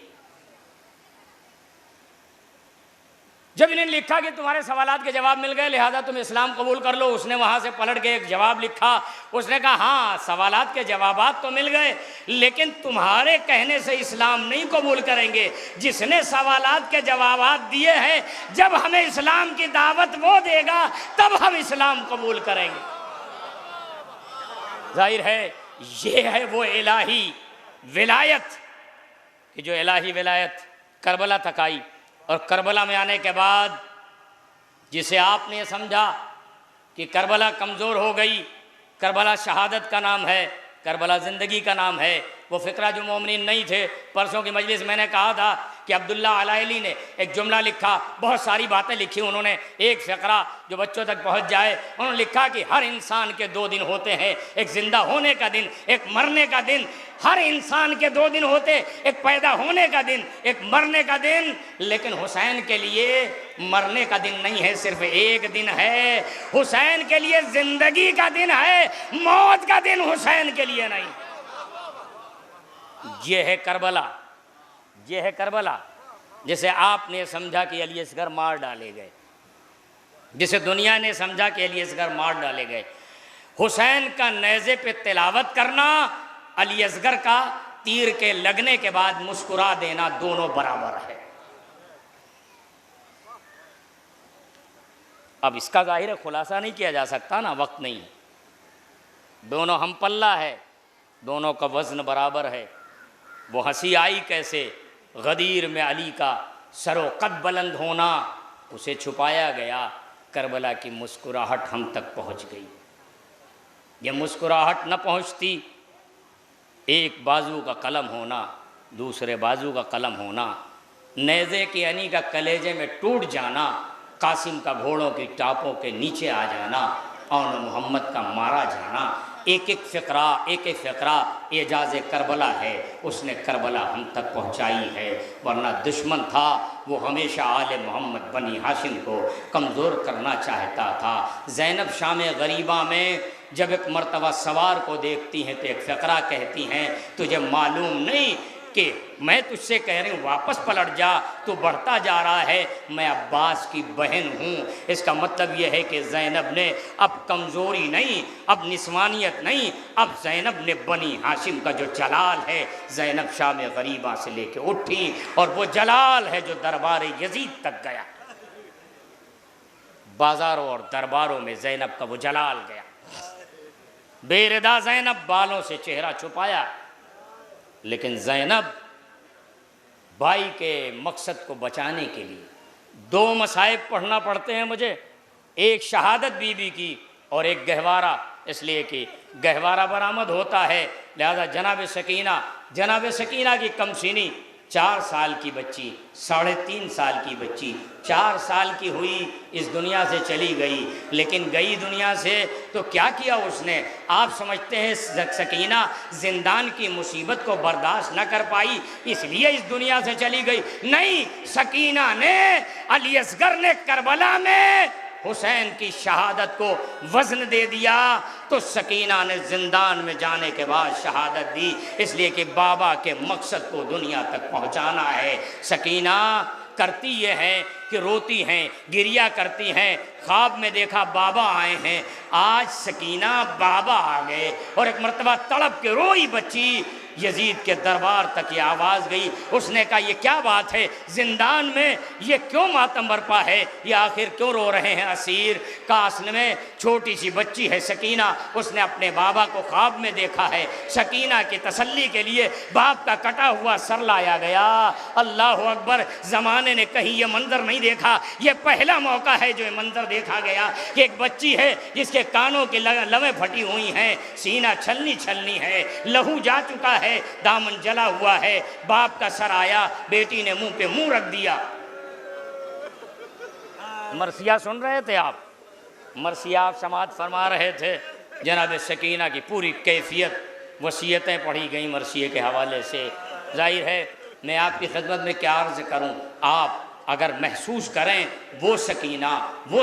जब इन्हें लिखा कि तुम्हारे सवालात के जवाब मिल गए लिहाजा तुम इस्लाम कबूल कर लो, उसने वहाँ से पलट के एक जवाब लिखा। उसने कहा हाँ सवालात के जवाबात तो मिल गए, लेकिन तुम्हारे कहने से इस्लाम नहीं कबूल करेंगे। जिसने सवालात के जवाबात दिए हैं, जब हमें इस्लाम की दावत वो देगा तब हम इस्लाम कबूल करेंगे। जाहिर है ये है वो इलाही विलायत कि जो इलाही विलायत करबला तक आई। और करबला में आने के बाद जिसे आपने समझा कि करबला कमज़ोर हो गई, करबला शहादत का नाम है, करबला ज़िंदगी का नाम है, वो फ़िक्रा जो मोमिनीन नहीं थे। परसों की मजलिस मैंने कहा था कि अब्दुल्ला अलाइली ने एक जुमला लिखा, बहुत सारी बातें लिखी उन्होंने, एक फ़िक्रा जो बच्चों तक पहुंच जाए। उन्होंने लिखा कि हर इंसान के 2 दिन होते हैं, एक ज़िंदा होने का दिन, एक मरने का दिन। हर इंसान के 2 दिन होते, एक पैदा होने का दिन, एक मरने का दिन। लेकिन हुसैन के लिए मरने का दिन नहीं है, सिर्फ एक दिन है। हुसैन के लिए ज़िंदगी का दिन है, मौत का दिन हुसैन के लिए नहीं। ये है करबला, ये है करबला। जिसे आपने समझा कि अली असगर मार डाले गए, जिसे दुनिया ने समझा कि अली असगर मार डाले गए, हुसैन का नेज़े पे तिलावत करना, अली असगर का तीर के लगने के बाद मुस्कुरा देना, दोनों बराबर है। अब इसका जाहिर है खुलासा नहीं किया जा सकता ना, वक्त नहीं है। दोनों हम पल्ला है, दोनों का वज़न बराबर है। वो हंसी आई कैसे, गदीर में अली का सरो कद बुलंद होना, उसे छुपाया गया, करबला की मुस्कुराहट हम तक पहुंच गई। ये मुस्कुराहट न पहुंचती, एक बाजू का कलम होना, दूसरे बाजू का कलम होना, नेज़े की अनी का कलेजे में टूट जाना, कासिम का घोड़ों की टापों के नीचे आ जाना, और मोहम्मद का मारा जाना। एक एक फ़िक्रा एजाज़ करबला है, उसने करबला हम तक पहुँचाई है। वरना दुश्मन था वो हमेशा आले मोहम्मद बनी हाशिम को कमज़ोर करना चाहता था। ज़ैनब शाम गरीबा में जब एक मर्तबा सवार को देखती हैं तो एक फ़िक्रा कहती हैं, तुझे मालूम नहीं कि मैं तुझसे कह रही हूँ वापस पलट जा, तू बढ़ता जा रहा है, मैं अब्बास की बहन हूँ। इसका मतलब यह है कि ज़ैनब ने अब कमज़ोरी नहीं, अब निस्वानियत नहीं, अब ज़ैनब ने बनी हाशिम का जो जलाल है, ज़ैनब शाम गरीबा से लेके उठी, और वो जलाल है जो दरबार यजीद तक गया। बाज़ारों और दरबारों में ज़ैनब का वो जलाल गया। बेरदा ज़ैनब बालों से चेहरा छुपाया, लेकिन ज़ैनब भाई के मकसद को बचाने के लिए दो मसाइब पढ़ना पड़ते हैं मुझे, एक शहादत बीबी की और एक गहवारा, इसलिए कि गहवारा बरामद होता है, लिहाजा जनाब सकीना की कमसीनी 4 साल की बच्ची, 3.5 साल की बच्ची, 4 साल की हुई, इस दुनिया से चली गई। लेकिन गई दुनिया से तो क्या किया उसने? आप समझते हैं सकीना जिंदान की मुसीबत को बर्दाश्त न कर पाई इसलिए इस दुनिया से चली गई? नहीं, सकीना ने, अली असगर ने करबला में हुसैन की शहादत को वज़न दे दिया, तो सकीना ने जिंदान में जाने के बाद शहादत दी, इसलिए कि बाबा के मकसद को दुनिया तक पहुंचाना है। सकीना करती ये है कि रोती हैं, गिरिया करती हैं, ख्वाब में देखा बाबा आए हैं, आज सकीना बाबा आ गए, और एक मर्तबा तड़प के रोई बच्ची, यजीद के दरबार तक ये आवाज़ गई। उसने कहा ये क्या बात है, जिंदान में ये क्यों मातम बरपा है, ये आखिर क्यों रो रहे हैं असीर? का असल में छोटी सी बच्ची है सकीना, उसने अपने बाबा को ख्वाब में देखा है। सकीना की तसल्ली के लिए बाप का कटा हुआ सर लाया गया। अल्लाह अकबर, ज़माने ने कहीं ये मंजर नहीं देखा, ये पहला मौका है जो ये मंजर देखा गया कि एक बच्ची है जिसके कानों की लवें फटी हुई हैं, सीना छलनी है, लहू जा चुका है, दामन जला हुआ है, बाप का सर आया, बेटी ने मुंह पे मुंह रख दिया। मरसिया सुन रहे थे आप? मरसिया आप समाअत फरमा रहे थे। जनाब सकीना की पूरी कैफियत, वसीयतें पढ़ी गई मरसिए के हवाले से। जाहिर है मैं आपकी खिदमत में क्या अर्ज़ करूं, आप अगर महसूस करें वो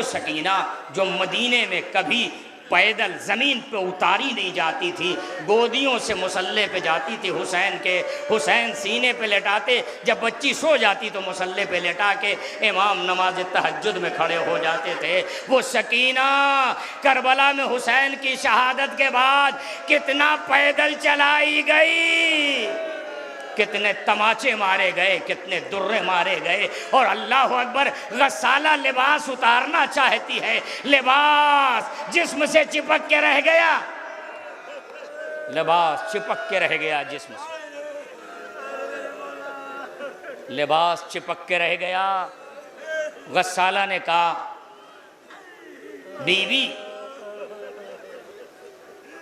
सकीना जो मदीने में कभी पैदल ज़मीन पे उतारी नहीं जाती थी, गोदियों से मुसल्ले पे जाती थी हुसैन के, हुसैन सीने पे लेटाते, जब बच्ची सो जाती तो मुसल्ले पे लेटा के इमाम नमाज तहज्जुद में खड़े हो जाते थे। वो सकीना करबला में हुसैन की शहादत के बाद कितना पैदल चलाई गई, कितने तमाचे मारे गए, कितने दुर्रे मारे गए, और अल्लाह अकबर, गसाला लिबास उतारना चाहती है, लिबास जिस्म से चिपक के रह गया, लिबास चिपक के रह गया, जिस्म से लिबास चिपक के रह गया। गसाला ने कहा, बीवी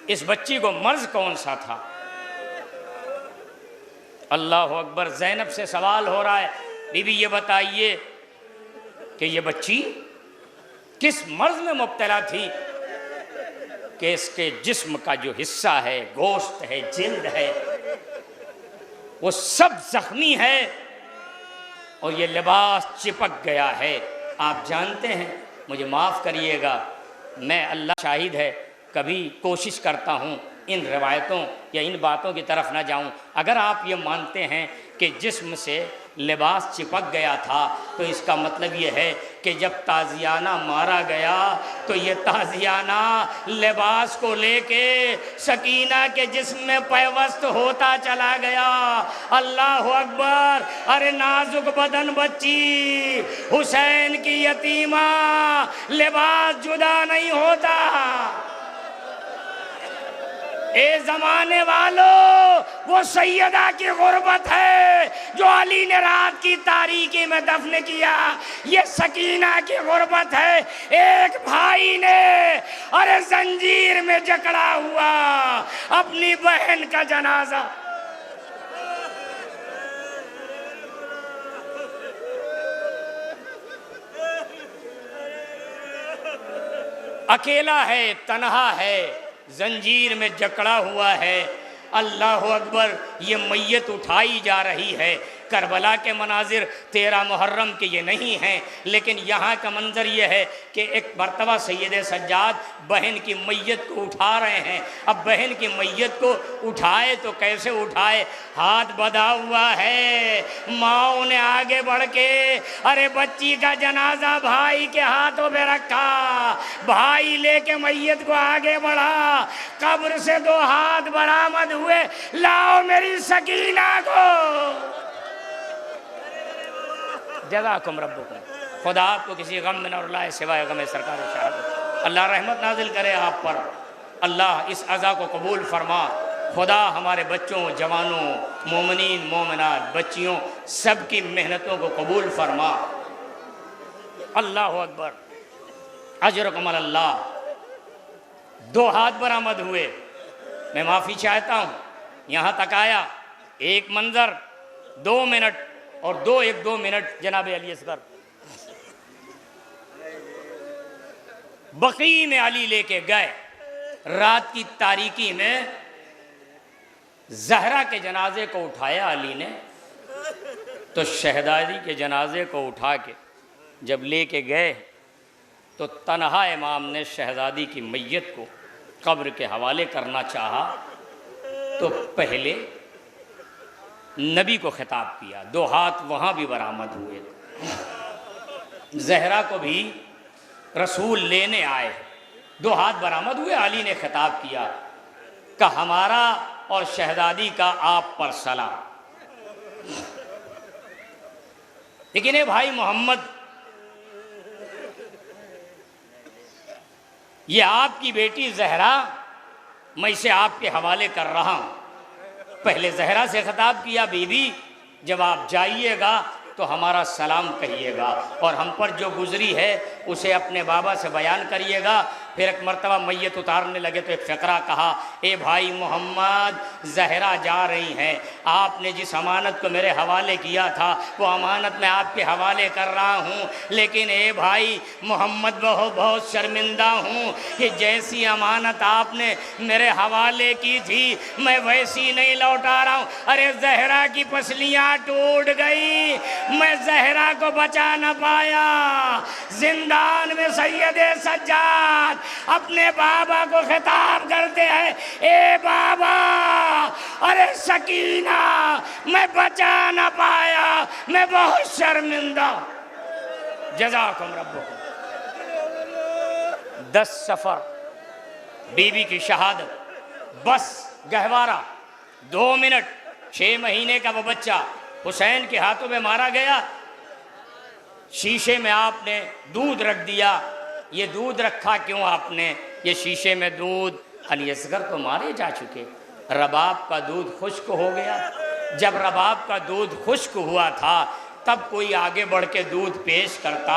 इस बच्ची को मर्ज कौन सा था? अल्लाह अकबर, ज़ैनब से सवाल हो रहा है, बीबी ये बताइए कि ये बच्ची किस मर्ज में मुब्तला थी कि इसके जिस्म का जो हिस्सा है, गोश्त है, जिल्द है, वो सब जख्मी है और ये लिबास चिपक गया है। आप जानते हैं, मुझे माफ़ करिएगा, मैं अल्लाह शाहिद है कभी कोशिश करता हूँ इन रवायतों या इन बातों की तरफ ना जाऊं। अगर आप ये मानते हैं कि जिस्म से लिबास चिपक गया था। तो इसका मतलब ये है कि जब ताजियाना मारा गया तो ये ताजियाना लिबास को लेके सकीना के जिस्म में पैवस्त होता चला गया। अल्लाह अकबर। अरे नाजुक बदन बच्ची हुसैन की यतीमा, लिबास जुदा नहीं होता। ए जमाने वालों, वो सैयदा की गुर्बत है जो अली ने रात की तारीकी में दफन किया। ये सकीना की गुर्बत है, एक भाई ने अरे जंजीर में जकड़ा हुआ अपनी बहन का जनाजा। अकेला है, तन्हा है, जंजीर में जकड़ा हुआ है। अल्लाह अकबर। ये मैयत उठाई जा रही है। करबला के मनाजिर 13 मुहर्रम के ये नहीं हैं, लेकिन यहाँ का मंजर ये है कि एक मरतबा सैयद सज्जाद बहन की मैयत को उठा रहे हैं। अब बहन की मैयत को उठाए तो कैसे उठाए, हाथ बंधा हुआ है। माँ ने आगे बढ़ के अरे बच्ची का जनाजा भाई के हाथों में रखा। भाई लेके मैयत को आगे बढ़ा। कब्र से 2 हाथ बरामद हुए, लाओ मेरी सकीना को। जज़ाकुम रब्बुकुम। खुदा आपको किसी गम में न रुलाए सिवाय गम सरकार शहादत। अल्लाह रहमत नाजिल करे आप पर। अल्लाह इस अज़ा को कबूल फरमा। खुदा हमारे बच्चों, जवानों, मोमिनीन, मोमिनात, बच्चियों सब की मेहनतों को कबूल फरमा। अल्लाह अकबर। अजरकुम अल्लाह। 2 हाथ बरामद हुए। मैं माफ़ी चाहता हूँ, यहाँ तक आया। एक मंजर 2 मिनट और 1-2 मिनट जनाब अली असगर बकी में अली लेके गए। रात की तारीकी में जहरा के जनाजे को उठाया अली ने। तो शहजादी के जनाजे को उठा के जब लेके गए तो तन्हा इमाम ने शहजादी की मैयत को कब्र के हवाले करना चाहा तो पहले नबी को खिताब किया। 2 हाथ वहाँ भी बरामद हुए। जहरा को भी रसूल लेने आए, 2 हाथ बरामद हुए। अली ने खिताब किया कि हमारा और शहजादी का आप पर सलाम। लेकिन ये भाई मोहम्मद, ये आपकी बेटी जहरा, मैं इसे आपके हवाले कर रहा हूँ। पहले जहरा से खिताब किया, बीबी जब आप जाइएगा तो हमारा सलाम कहिएगा और हम पर जो गुजरी है उसे अपने बाबा से बयान करिएगा। फिर एक मरतबा मैयत उतारने लगे तो एक फ़िक्रा कहा, ए भाई मोहम्मद, जहरा जा रही हैं, आपने जिस अमानत को मेरे हवाले किया था वो अमानत मैं आपके हवाले कर रहा हूँ। लेकिन ए भाई मोहम्मद, बहुत शर्मिंदा हूँ कि जैसी अमानत आपने मेरे हवाले की थी मैं वैसी नहीं लौटा रहा हूँ। अरे जहरा की पसलियाँ टूट गई, मैं जहरा को बचा न पाया। जिंदान में सैयद सज्जाद अपने बाबा को खिताब करते हैं, ए बाबा, अरे सकीना मैं बचा न पाया, मैं बहुत शर्मिंदा। जज़ाकुम रब्बुकुम। 10 सफ़र, बीवी की शहादत, बस गहवारा, 2 मिनट, 6 महीने का वो बच्चा हुसैन के हाथों में मारा गया। शीशे में आपने दूध रख दिया। ये दूध रखा क्यों आपने? ये शीशे में दूध, अली असगर तो मारे जा चुके, रबाब का दूध खुश्क हो गया। जब रबाब का दूध खुश्क हुआ था तब कोई आगे बढ़ के दूध पेश करता।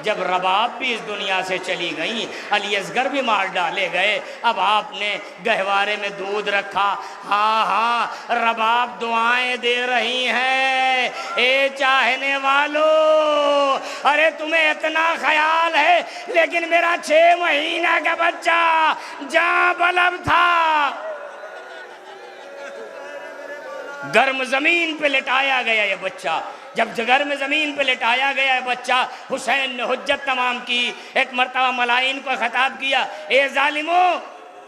जब रबाब भी इस दुनिया से चली गई, अली असगर भी मार डाले गए, अब आपने गहवारे में दूध रखा। हाँ हाँ, रबाब दुआएं दे रही हैं, ए चाहने वालों, अरे तुम्हें इतना ख्याल है, लेकिन मेरा 6 महीना का बच्चा जहाँ बलब था, गर्म जमीन पे लिटाया गया ये बच्चा। जब गर्म ज़मीन पे लिटाया गया है बच्चा, हुसैन ने हुज्जत तमाम की। एक मरतबा मलाइन को खिताब किया, ए जालिमों,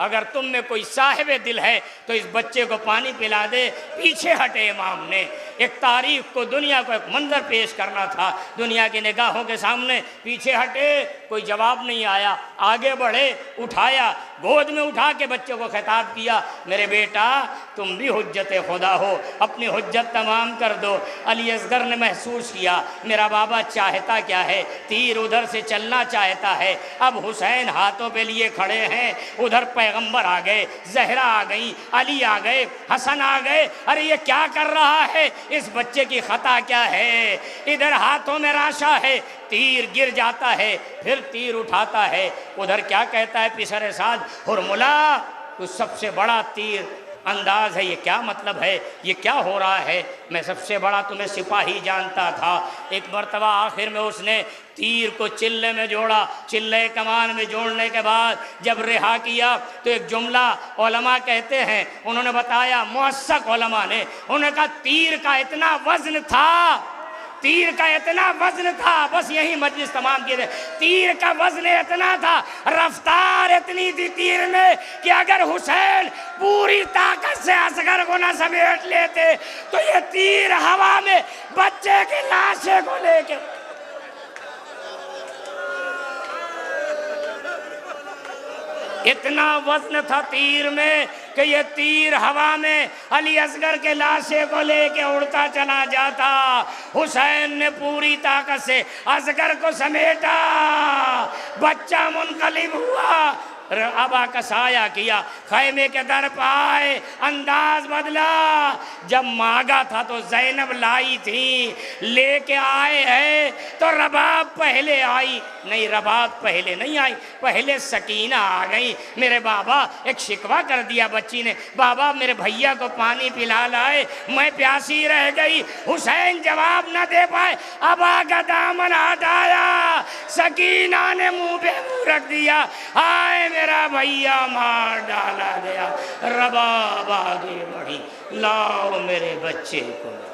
अगर तुम में कोई साहिब दिल है तो इस बच्चे को पानी पिला दे। पीछे हटे इमाम ने। एक तारीख को, दुनिया को एक मंजर पेश करना था। दुनिया की निगाहों के सामने पीछे हटे, कोई जवाब नहीं आया। आगे बढ़े, उठाया, गोद में उठा के बच्चे को खिताब किया, मेरे बेटा तुम भी हुज्जत खुदा हो, अपनी हुज्जत तमाम कर दो। अली असगर ने महसूस किया मेरा बाबा चाहता क्या है, तीर उधर से चलना चाहता है। अब हुसैन हाथों पे लिए खड़े हैं, उधर पैगंबर आ गए, जहरा आ गई, अली आ गए, हसन आ गए। अरे ये क्या कर रहा है, इस बच्चे की खता क्या है? इधर हाथों में राशा है, तीर गिर जाता है, फिर तीर उठाता है। उधर क्या कहता है पिसर साद, हुरमुला तो सबसे बड़ा तीर अंदाज है, ये क्या मतलब है, ये क्या हो रहा है? मैं सबसे बड़ा तुम्हें सिपाही जानता था। एक मरतबा आखिर में उसने तीर को चिल्ले में जोड़ा, चिल्ले कमान में जोड़ने के बाद जब रिहा किया तो एक जुमला उलमा कहते हैं, उन्होंने बताया, मुअस्सक उलमा ने, उन्होंने कहा तीर का इतना वजन था, तीर का इतना वजन था, बस यही मजलिस तमाम किए थे। तीर का वजन इतना था, रफ्तार इतनी थी तीर में कि अगर हुसैन पूरी ताकत से असगर को ना समेट लेते तो ये तीर हवा में बच्चे की लाशे को लेके, इतना वजन था तीर में कि ये तीर हवा में अली असगर के लाशे को लेके उड़ता चला जाता। हुसैन ने पूरी ताकत से असगर को समेटा, बच्चा मुनकलिब हुआ, अबा का साया किया, खैमे के दर पर आए, अंदाज बदला। जब मांगा था तो जैनब लाई थी, लेके आए हैं तो रबाब पहले आई नहीं, रबाब पहले नहीं आई, पहले सकीना आ गई। मेरे बाबा एक शिकवा कर दिया बच्ची ने, बाबा मेरे भैया को पानी पिला लाए, मैं प्यासी रह गई। हुसैन जवाब न दे पाए, अबा का दामन हटाया, सकीना ने मुंह पे मुंह रख दिया, हाय मेरा भैया मार डाला गया। रबाब आगे बढ़ी, लाओ मेरे बच्चे को।